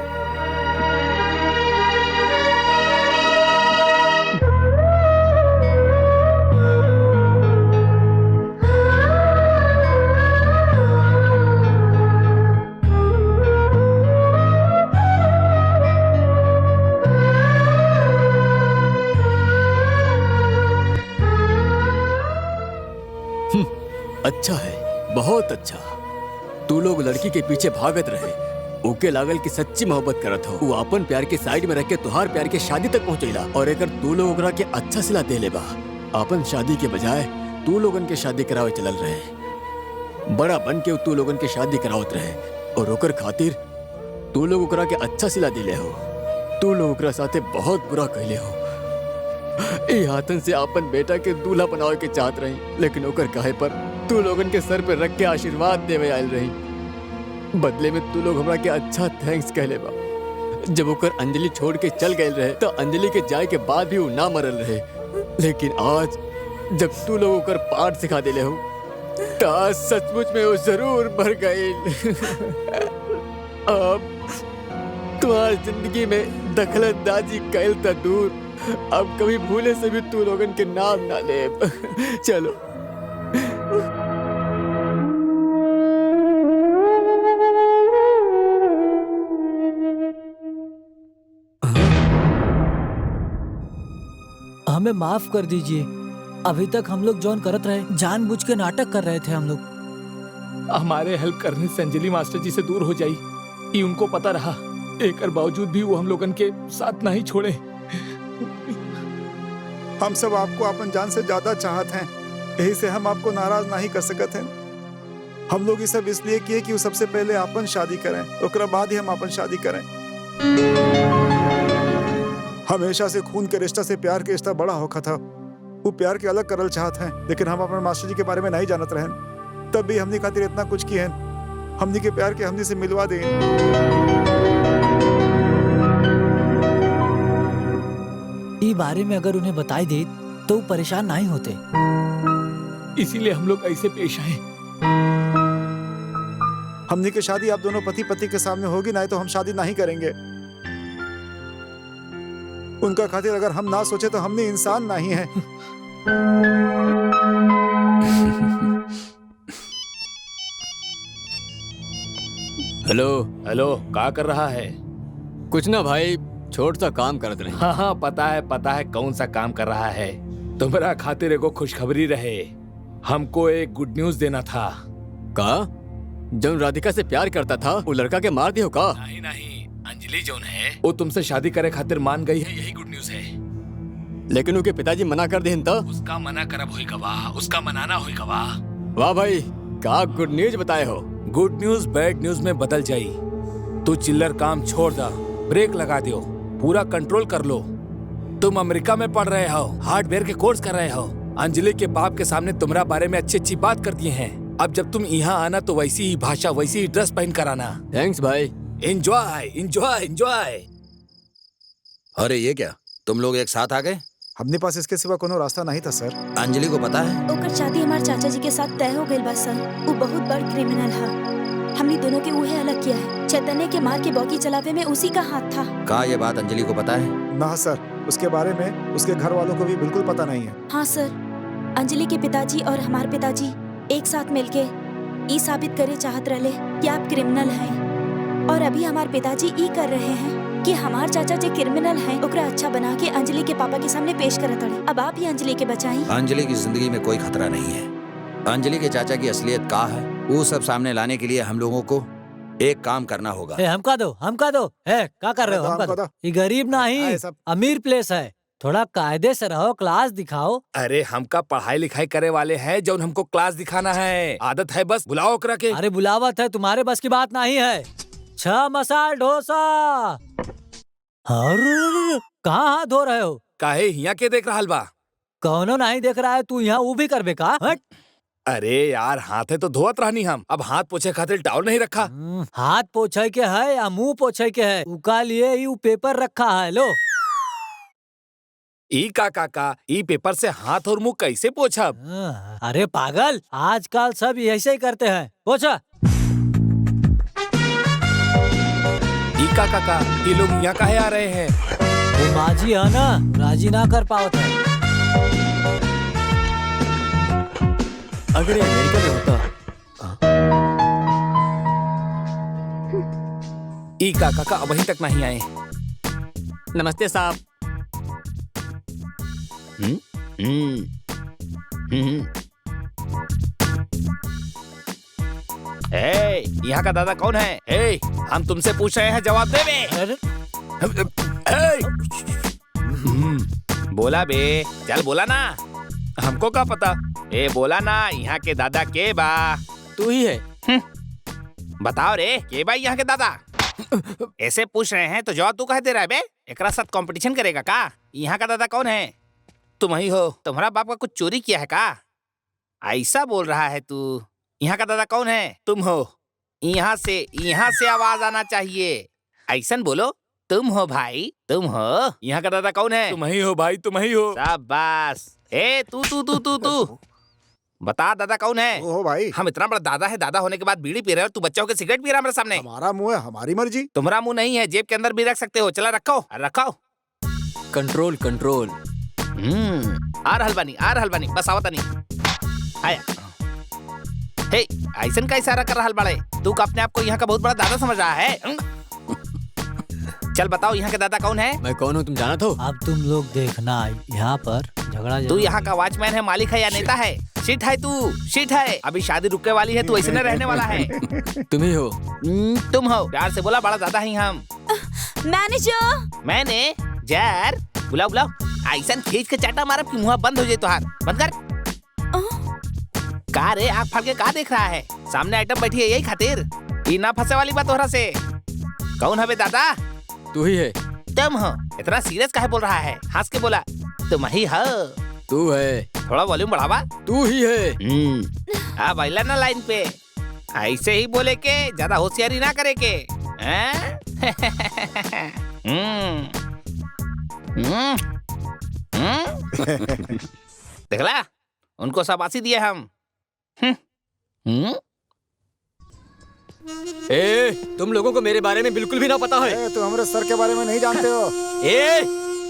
अच्छा है, बहुत अच्छा। तू लोग लड़की के पीछे भागत रहे, ओके लागल की सच्ची मोहब्बत करत हो। वो अपन प्यार के साइड में रख के तुहार प्यार के शादी तक पहुंचेला। और अगर तू लोग ओकरा के अच्छा सिला दे लेबा, अपन शादी के बजाय तू लोगन के शादी करावे चलल रहे। बड़ा बन के तू लोगन के शादी करावत रहे, और ओकर खातिर तू लोग ओकरा के अच्छा सिला दिले हो। तू लोग ओकरा साथे बहुत बुरा कहले हो। ए हाथन से अपन बेटा के दूल्हा बनावे के चाहत रही, लेकिन ओकर कहे पर तू लोगन के सर पे रख के आशीर्वाद देवे आयल रही। बदले में तू लोग हमरा के अच्छा थैंक्स कहले बा। जब ओकर अंजलि छोड़ के चल गए रहे तो अंजलि के जाए के बाद भी वो ना मरल रहे, लेकिन आज जब तू लोग ओकर पाठ सिखा दिले हो तो आज सचमुच में वो जरूर मर गए। अब तुम्हारी जिंदगी में दखलंदाजी कैल त दूर, अब कभी भूले से भी तू लोगन के नाम ना ले। चलो। हमें माफ कर दीजिए। अभी तक हम लोग जॉन करत रहे, जानबूझ के नाटक कर रहे थे हम लोग। हमारे हेल्प करने से अंजलि मास्टर जी से दूर हो जाई, ये उनको पता रहा। एकर बावजूद भी वो हम लोगन के साथ नहीं छोड़े। हम सब आपको अपन जान से ज्यादा चाहत हैं, यही से हम आपको नाराज नहीं कर सकते हैं। हम लोग ये सब इसलिए किए कि वो सबसे पहले अपन शादी करें, ओकरा बाद ही हम अपन शादी करें। हमेशा से खून के रिश्ता से प्यार के रिश्ता बड़ा होखा था। वो प्यार के अलग करल चाहत हैं, लेकिन हम अपने मास्टर जी के बारे में नहीं जानत रहे। तब भी हमने खातिर इतना कुछ किए हैं। हमने के प्यार के हमने से मिलवा दें। ये बारे में अगर उन्हें बताई दे तो वो परेशान नहीं होते। इसीलिए हम लोग ऐसे पेश आए। हमने की शादी आप दोनों पति पत्नी के सामने होगी, नहीं तो हम शादी नहीं करेंगे। उनका खातिर अगर हम ना सोचे तो हमने इंसान नहीं है। हेलो। हेलो, क्या कर रहा है? कुछ ना भाई, छोटा सा काम करते रहे। हाँ हाँ, पता है कौन सा काम कर रहा है। तुम्हारा खातिर एगो खुशखबरी रहे। हमको एक गुड न्यूज देना था। का जब राधिका से प्यार करता था वो लड़का के मार दियो का? नहीं, अंजलि जोन है वो तुमसे शादी करे खातिर मान गई है, यही गुड न्यूज है। लेकिन उनके पिताजी मना कर देन तो? उसका मना करब होई गवा, उसका मनाना होई गवा। वाह भाई, का गुड न्यूज बताए हो। गुड न्यूज बैड न्यूज में बदल जाई। तू चिल्लर काम छोड़ दा, ब्रेक लगा दियो, पूरा कंट्रोल कर लो। तुम अमेरिका में पढ़ रहे हो, हार्डवेयर के कोर्स कर रहे हो। अंजलि के बाप के सामने तुम्हारा बारे में अच्छी अच्छी बात कर दिए हैं। अब जब तुम यहाँ आना तो वैसी ही भाषा, वैसी ही ड्रेस पहन कर आना। थैंक्स भाई। Enjoy enjoy enjoy. अरे ये क्या, तुम लोग एक साथ आ गए? अपने पास इसके सिवा कोनो रास्ता नहीं था सर। अंजलि को पता है? ओकर शादी हमार चाचा जी के साथ तय हो गई बा सर। वो बहुत बड़ क्रिमिनल है। हमने दोनों के उहे अलग किया है। चैतन्य के मार के बॉकी चलावे में उसी का हाथ था। का ये बात अंजलि को पता है? ना सर, उसके बारे में उसके घर वालों को भी बिल्कुल पता नहीं है। हाँ सर, अंजलि के पिताजी और हमारे पिताजी एक साथ मिलके ये साबित करे चाहत रहे कि आप क्रिमिनल हैं। और अभी हमारे पिताजी ये कर रहे हैं कि हमार चाचा जो क्रिमिनल हैं ओकरा अच्छा बना के अंजलि के पापा के सामने पेश करत अड़े। अब आप ही अंजलि के बचाई। अंजलि की जिंदगी में कोई खतरा नहीं है। अंजलि के चाचा की असलियत का है वो सब सामने लाने के लिए हम लोगों को एक काम करना होगा। हमका दो। क्या कर रहे हो? हमका दो। ये गरीब नहीं, अमीर प्लेस है। थोड़ा कायदे से रहो, क्लास दिखाओ। अरे हमका पढ़ाई लिखाई करे वाले हैं जो हमको क्लास दिखाना है। आदत है बस, बुलाओ करा के। अरे बुलावत है, तुम्हारे बस की बात नहीं है। 6 मसाल डोसा। कहाँ हाथ धो रहे हो? काहे हिया के देख रहा बा? कौनो नहीं देख रहा है, तू यहाँ वो भी करबे का? हट। अरे यार, हाथे तो धोत रहनी हम। अब हाथ पोछे खातिर टावल नहीं रखा। हाथ पोछे के है या मुंह पोछे के है? उका लिए यू पेपर रखा है। लो ई काका, ई पेपर से हाथ और मुंह कैसे पोछब? अरे पागल, आजकल सब ऐसे ही करते हैं। पोछा। ई काका, ये लोग यहाँ काहे आ रहे हैं? वो माजी है ना, राजी ना कर पावत है। अगर ये अमेरिका में होता। ई काका अभी तक नहीं आए। नमस्ते साहब। यहाँ का दादा कौन है? हम तुमसे पूछ रहे हैं, जवाब दे बे। बोला बे, चल बोला ना। हमको क्या पता? बोला ना, यहाँ के दादा के बा? तू ही है। बताओ रे, के बा यहाँ के दादा? ऐसे पूछ रहे हैं तो जवाब तू कह दे रहा है बे? एकरा साथ कंपटीशन करेगा का? यहाँ का दादा कौन है? तुम ही हो। तुम्हारा बाप का कुछ चोरी किया है का? ऐसा बोल रहा है तू। यहाँ का दादा कौन है? तुम हो। यहाँ से आवाज आना चाहिए। ऐसा बोलो, तुम हो भाई, तुम हो। यहाँ का दादा कौन है? तुम ही हो भाई, तुम ही हो। शाबाश। तू बता दादा कौन है? ओ भाई, हम इतना बड़ा दादा है, दादा होने के बाद बीड़ी पी रहे हो, तू बच्चा होकर सिगरेट पी रहा है मेरे सामने। हमारा मुंह है, हमारी मर्जी। तुम्हारा मुंह नहीं है, जेब के अंदर भी रख सकते हो। चला रखो। Control control. आ रहल बानी, बस आवता नहीं। आया। हे, ऐसन का इशारा कर रहल बाड़े? तू अपने आप को यहाँ का बहुत बड़ा दादा समझ रहा है? चल बताओ, यहाँ के दादा कौन है? मैं कौन हूँ तुम जाना तो? अब तुम लोग देखना, यहाँ पर झगड़ा। तू यहाँ का वॉचमैन है, मालिक है या नेता है? शिट है तू, शिट है। अभी शादी रुकने वाली है, तू ऐसे न रहने वाला है। तुम ही हो। तुम हो। प्यार से बोला, बड़ा दादा ही हम। मैनेजर बुलाओ। ऐसा खींच के चाटा मारा कि मुँह बंद हो जाए। तुहार बंद कर। का रे, आँख फाड़ के का देख रहा है? सामने आइटम बैठी है, यही खातिर। ई ना फंसे वाली बात तोहरा से। कौन है बे दादा? तू ही है। तुम हो। इतना सीरियस काहे बोल रहा है? हंस के बोला, तुम ही हो। तू है। थोड़ा वॉल्यूम बढ़ावा। तू ही है। अब आइला ना लाइन पे। ऐसे ही बोले के, ज्यादा होशियारी ना करे के। देखला, उनको शाबाशी दिए हम। तुम लोगों को मेरे बारे में बिल्कुल भी ना पता है। तुम हमारे सर के बारे में नहीं जानते हो।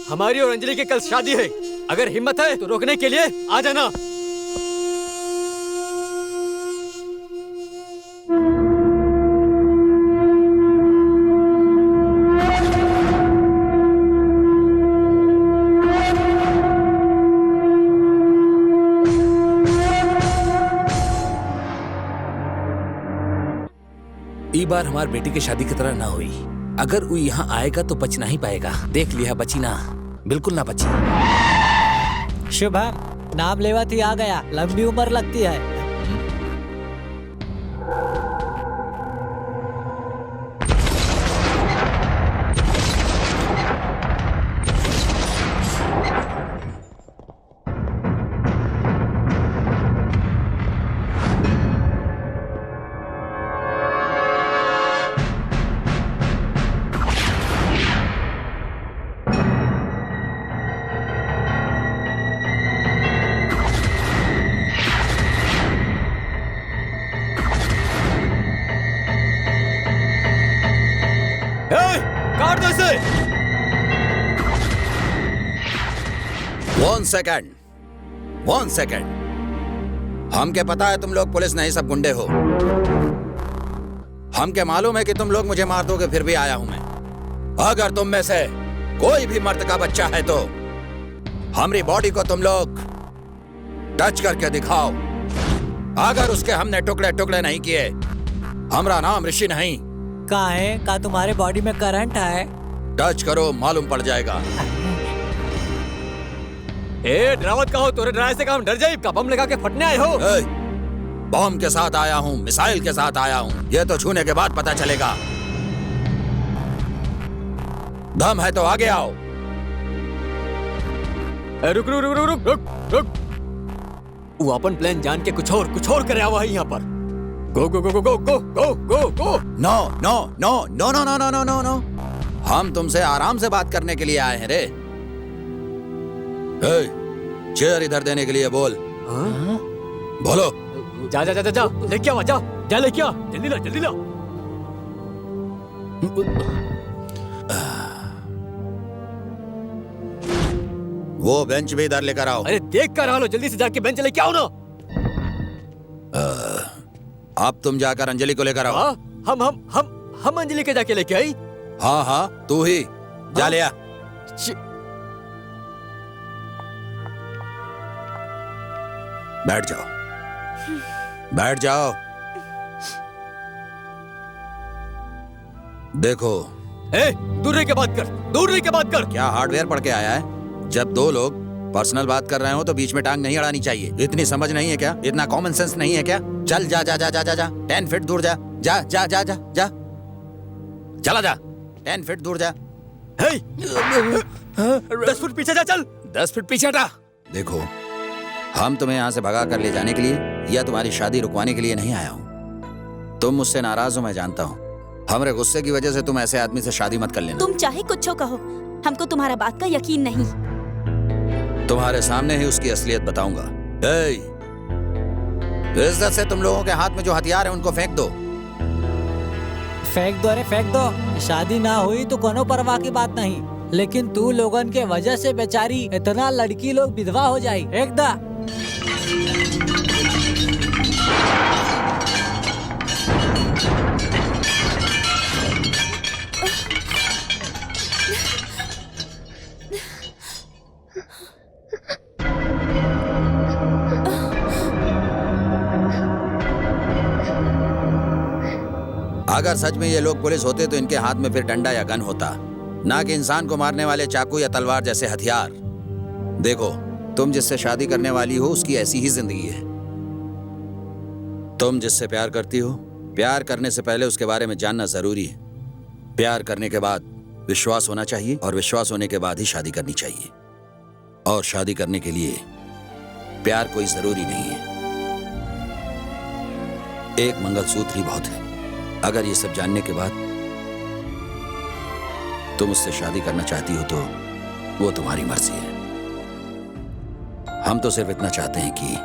हमारी और अंजलि की कल शादी है। अगर हिम्मत है तो रोकने के लिए आ जाना। ई बार हमार बेटी की शादी की तरह ना हुई। अगर वो यहाँ आएगा तो बच नहीं पाएगा। देख लिया, बची ना, बिल्कुल ना बची। शुभम, नाम लेवत ही आ गया, लंबी उम्र लगती है। काट दो इसे। 1 सेकंड, 1 सेकंड। हमके पता है तुम लोग पुलिस नहीं, सब गुंडे हो। हमके मालूम है कि तुम लोग मुझे मार दोगे, फिर भी आया हूं मैं। अगर तुम में से कोई भी मर्द का बच्चा है तो हमारी बॉडी को तुम लोग टच करके दिखाओ। अगर उसके हमने टुकड़े टुकड़े नहीं किए, हमारा नाम ऋषि नहीं। का है का तुम्हारे बॉडी में करंट है? टच करो, मालूम पड़ जाएगा। ए डरावत का हो, तोरे डराए से काम डर जाए का बम लगा के फटने आए हो। ए, बम के साथ आया हूँ, मिसाइल के साथ आया हूँ, ये तो छूने के बाद पता चलेगा। दम है तो आगे आओ। रुक रुक रुक रुक रुक रुक। वो अपन प्लान जान के कुछ और करे आवा है यहाँ पर। Go go go go go go go go go. No no no no no no no no no no. हम तुमसे आराम से बात करने के लिए आए हैं रे। चेयर इधर देने के लिए बोल। बोलो। जा जा जा जा जा लेके आ, जा लेके आ, जल्दी ला जल्दी ला। वो बेंच भी इधर लेकर आओ। अरे देख कर आ लो, जल्दी से जाके बेंच लेके आओ ना। अब तुम जाकर अंजलि को लेकर आओ। हम अंजलि के जाके लेके आई। हाँ हाँ तू ही जा ले आ। बैठ जाओ, बैठ जाओ। देखो, ए दूर रह के बात कर, दूर रह के बात कर। क्या हार्डवेयर पढ़ के आया है? जब दो लोग पर्सनल बात कर रहे हो तो बीच में टांग नहीं अड़ानी चाहिए। इतनी समझ नहीं है क्या? इतना कॉमन सेंस नहीं है क्या? चल जा जा जा जा जा जा 10 फीट दूर जा जा जा जा जा जा चला जा 10 फीट दूर जा। 10 फुट पीछे जा, चल 10 फीट पीछे हटा। देखो, हम तुम्हें यहाँ से भगा कर ले जाने के लिए या तुम्हारी शादी रुकवाने के लिए नहीं आया हूँ। तुम मुझसे नाराज हो, मैं जानता हूँ। हमारे गुस्से की वजह से तुम ऐसे आदमी से शादी मत कर लेना। तुम चाहे कुछ कहो, हमको तुम्हारा बात का यकीन नहीं। तुम्हारे सामने ही उसकी असलियत बताऊंगा। इज्जत से तुम लोगों के हाथ में जो हथियार है उनको फेंक दो। फेंक दो, अरे फेंक दो। शादी ना हुई तो कोनो परवाह की बात नहीं, लेकिन तू लोगन के वजह से बेचारी इतना लड़की लोग विधवा हो जाई एकदम। अगर सच में ये लोग पुलिस होते तो इनके हाथ में फिर डंडा या गन होता, ना कि इंसान को मारने वाले चाकू या तलवार जैसे हथियार। देखो, तुम जिससे शादी करने वाली हो उसकी ऐसी ही जिंदगी है। तुम जिससे प्यार करती हो, प्यार करने से पहले उसके बारे में जानना जरूरी है। प्यार करने के बाद विश्वास होना चाहिए और विश्वास होने के बाद ही शादी करनी चाहिए। और शादी करने के लिए प्यार कोई जरूरी नहीं है, एक मंगलसूत्र ही बहुत है। अगर ये सब जानने के बाद तुम उससे शादी करना चाहती हो तो वो तुम्हारी मर्जी है। हम तो सिर्फ इतना चाहते हैं कि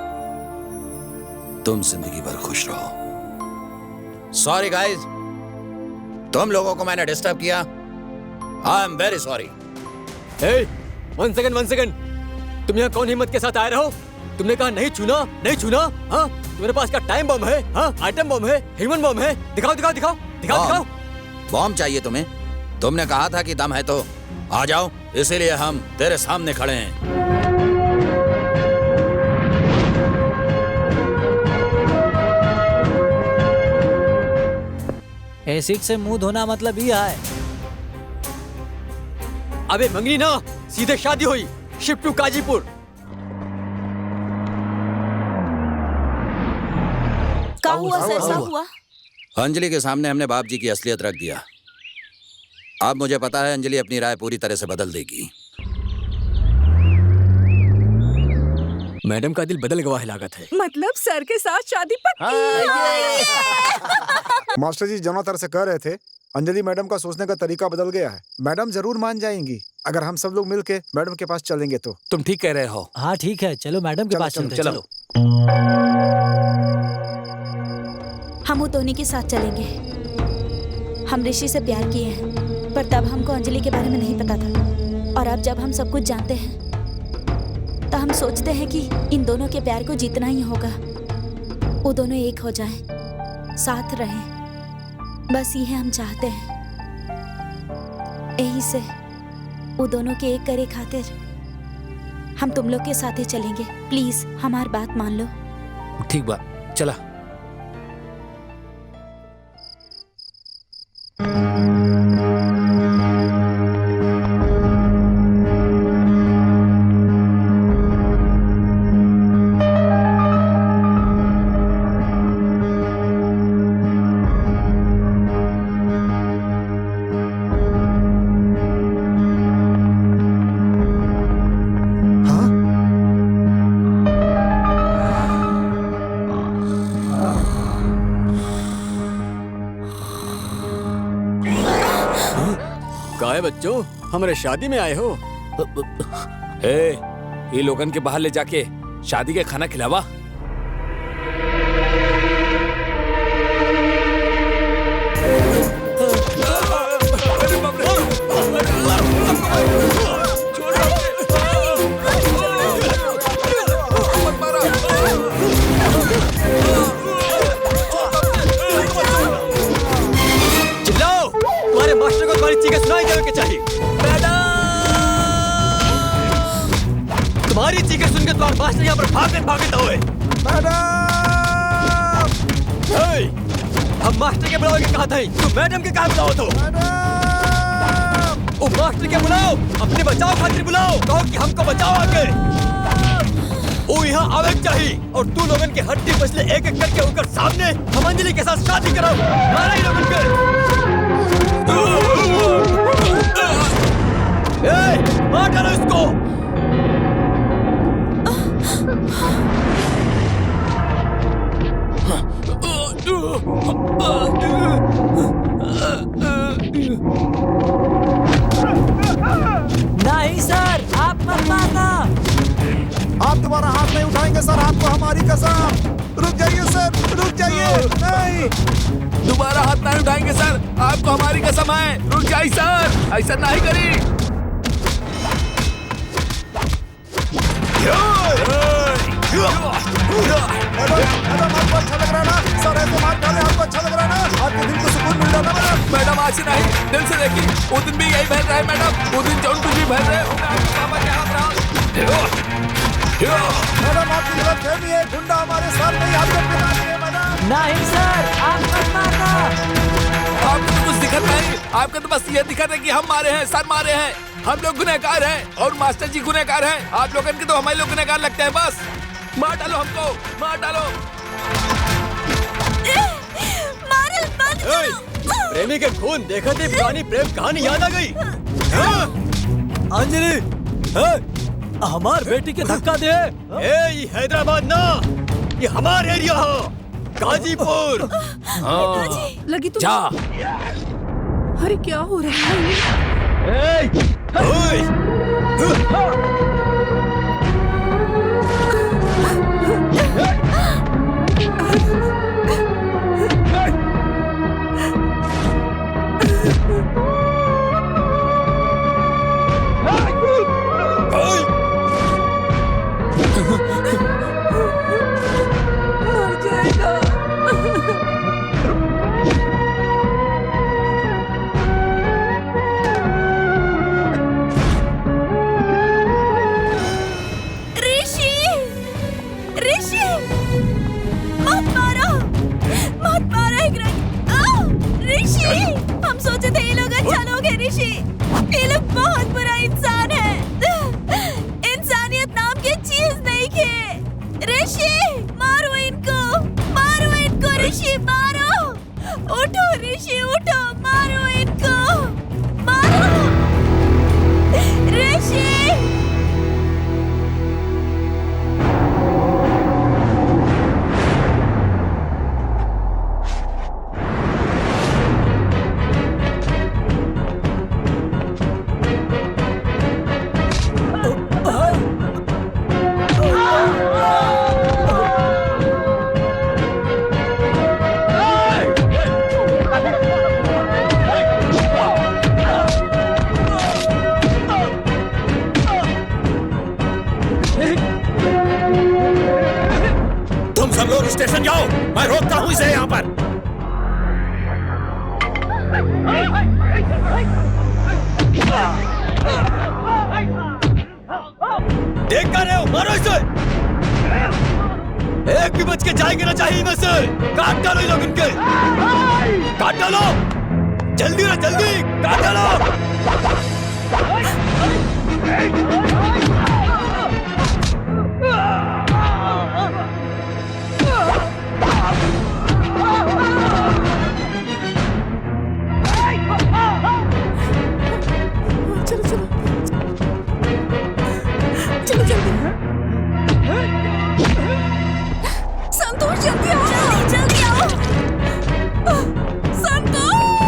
तुम जिंदगी भर खुश रहो। सॉरी गाइस, तुम लोगों को मैंने डिस्टर्ब किया। I am very sorry. One second. तुम यहाँ कौन हिम्मत के साथ आए रहो? तुमने कहा नहीं छूना, नहीं छूना। हाँ, तुम्हारे पास क्या टाइम बम है? हाँ, आइटम बम है, ह्यूमन बम है। दिखाओ। बॉम्ब चाहिए तुम्हें? तुमने कहा था कि दम है तो आ जाओ, इसीलिए हम तेरे सामने खड़े हैं। एसिड से मुंह धोना मतलब ही है। अबे मंगनी ना, सीधे शादी हुई। Shift to Kazipur. क्या हुआ सर, क्या हुआ? अंजलि के सामने हमने बाप जी की असलियत रख दिया। अब मुझे पता है अंजलि अपनी राय पूरी तरह से बदल देगी। मैडम का दिल बदल गया है लागत है। मतलब सर के साथ शादी पक्की। मास्टर जी जौना तरह से कह रहे थे, अंजलि मैडम का सोचने का तरीका बदल गया है। मैडम जरूर मान जाएंगी अगर हम सब लोग मिलके मैडम के पास चलेंगे तो। तुम ठीक कह रहे हो। हाँ ठीक है, चलो मैडम के चलो, पास चलते हैं, चलो। चलो। हम उतोनी के साथ चलेंगे। हम ऋषि से प्यार किए हैं, पर तब हमको अंजलि के बारे में नहीं पता था। और अब जब हम सब कुछ जानते हैं तो हम सोचते हैं कि इन दोनों के प्यार को जीतना ही होगा। वो दोनों एक हो जाएं, साथ रहें, बस ये हम चाहते हैं। यही से वो दोनों के एक करे खातिर हम तुम लोग के साथ ही चलेंगे। प्लीज हमारी बात मान लो। ठीक बा, चला। काहे बच्चों, हमारे शादी में आए हो? ये लोगन के बाहर ले जाके शादी के खाना खिलावा। चिल्लाओ, तुम्हारे मास्टर को तुम्हारी चीखें सुनाई देने के चाहिए। तुम्हारी चीखें सुनकर तुम्हारे मास्टर यहाँ पर भागते हुए। हम मास्टर के बुलाओ के कहा था, तुम मैडम के कहा बुलाओ तो। ओ मास्टर के बुलाओ, अपने बचाओ खातिर बुलाओ, कहो कि हमको बचाओ आके। वो यहाँ आवे चाहिए और तू लोगन के हड्डी पसले एक एक करके उनके सामने हम अंजलि के साथ शादी कराओ। मारा ही लोगन के। मार डालो इसको। नहीं सर, आप मत मारना। आप दोबारा हाथ नहीं उठाएंगे सर, आपको हमारी कसम। रुक जाइए सर, रुक जाइए। नहीं, दोबारा हाथ नहीं उठाएंगे सर, आपको हमारी कसम है। रुक जाइए सर, ऐसा नहीं करी। मैडम आपको अच्छा लग रहा है ना सर? ऐसे मार डाले आपको अच्छा लग रहा है ना? आपके दिल को सुकून मिल रहा है ना मैडम? मैडम आज से नहीं, दिल से देखी। वो दिन भी यही बहन रहे मैडम, वो दिन जौन कुछ भी बहन रहे। मैडम आपकी गलत फहमी है, गुंडा हमारे साथ नहीं, आपको पिता नहीं मैडम। नहीं सर, आप मत मारना। आपको तो कुछ दिखत नहीं, आपको तो बस ये दिखत है कि हम मारे हैं, सर मारे हैं। हम लोग गुनहगार हैं और मास्टर जी गुनहगार हैं। आप लोगन के तो हमारे लोग गुनहगार लगते हैं। बस मार डालो हमको, मार डालो। प्रेमी के खून देखा थे, पुरानी प्रेम कहानी याद आ गई। अंजलि, हमार बेटी के धक्का दे। ये हैदराबाद ना, ये हमारा एरिया है, गाजीपुर। लगी तुम। जा। अरे क्या हो रहा है? ओए! मर जाएगा। ऋषि, ये लोग बहुत बुरा इंसान है। इंसानियत नाम की चीज नहीं है। ऋषि मारो इनको ऋषि मारो। उठो ऋषि उठो, मारो इनको, मारो ऋषि। तुम सब लोग स्टेशन जाओ, मैं रोकता हूँ इसे यहाँ पर। देख कर रहे हो, मारो इसे। एक भी बच के जाएंगे ना चाहिए इनमें से। काट डालो ये लोग इनके, काट डालो जल्दी ना जल्दी, काट डालो। चलो जल्दी। संतोष जल्दी आओ, जल्दी आओ। संतोष,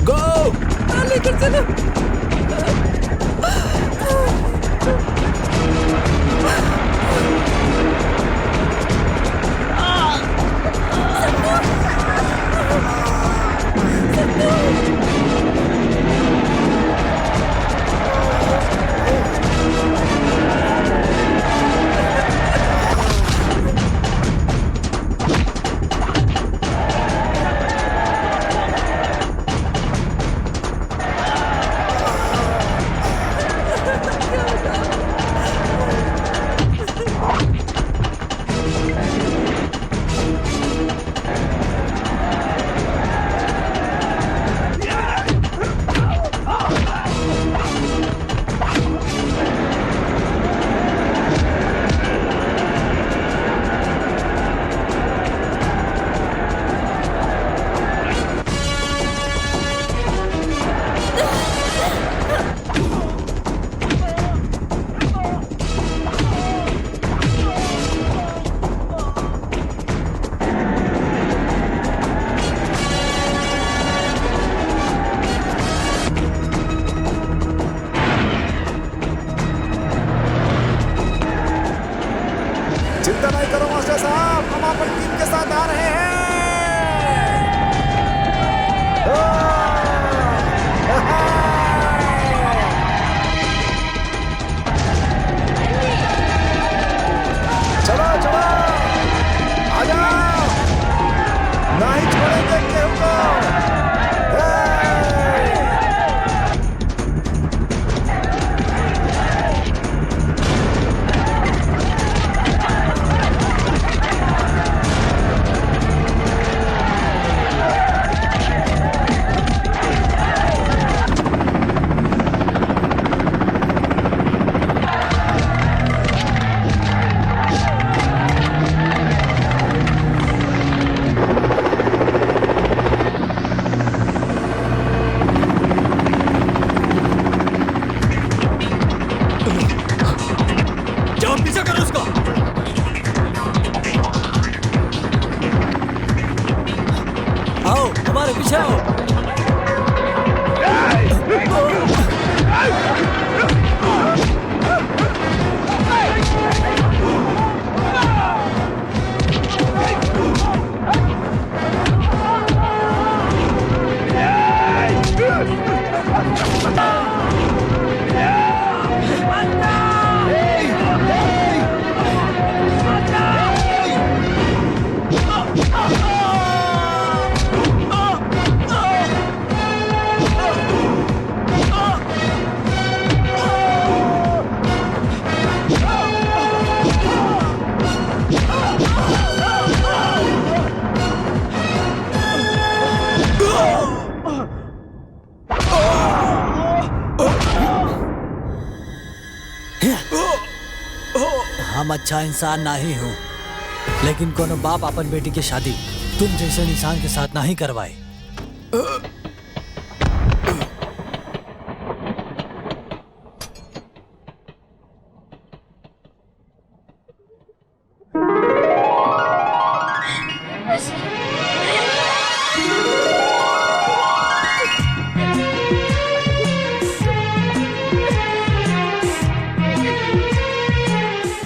गो लेकर चलो। चिंता नहीं करो मास्टर साहब, हम अपन टीम के साथ आ रहे हैं। चलो चलो आ जाओ, नहीं छोड़ेंगे केहू को। पीछा करो उसका। आओ हमारे पीछे आओ। हम अच्छा इंसान नहीं हूँ, लेकिन कोनो बाप अपन बेटी की शादी तुम जैसे इंसान के साथ नहीं करवाए।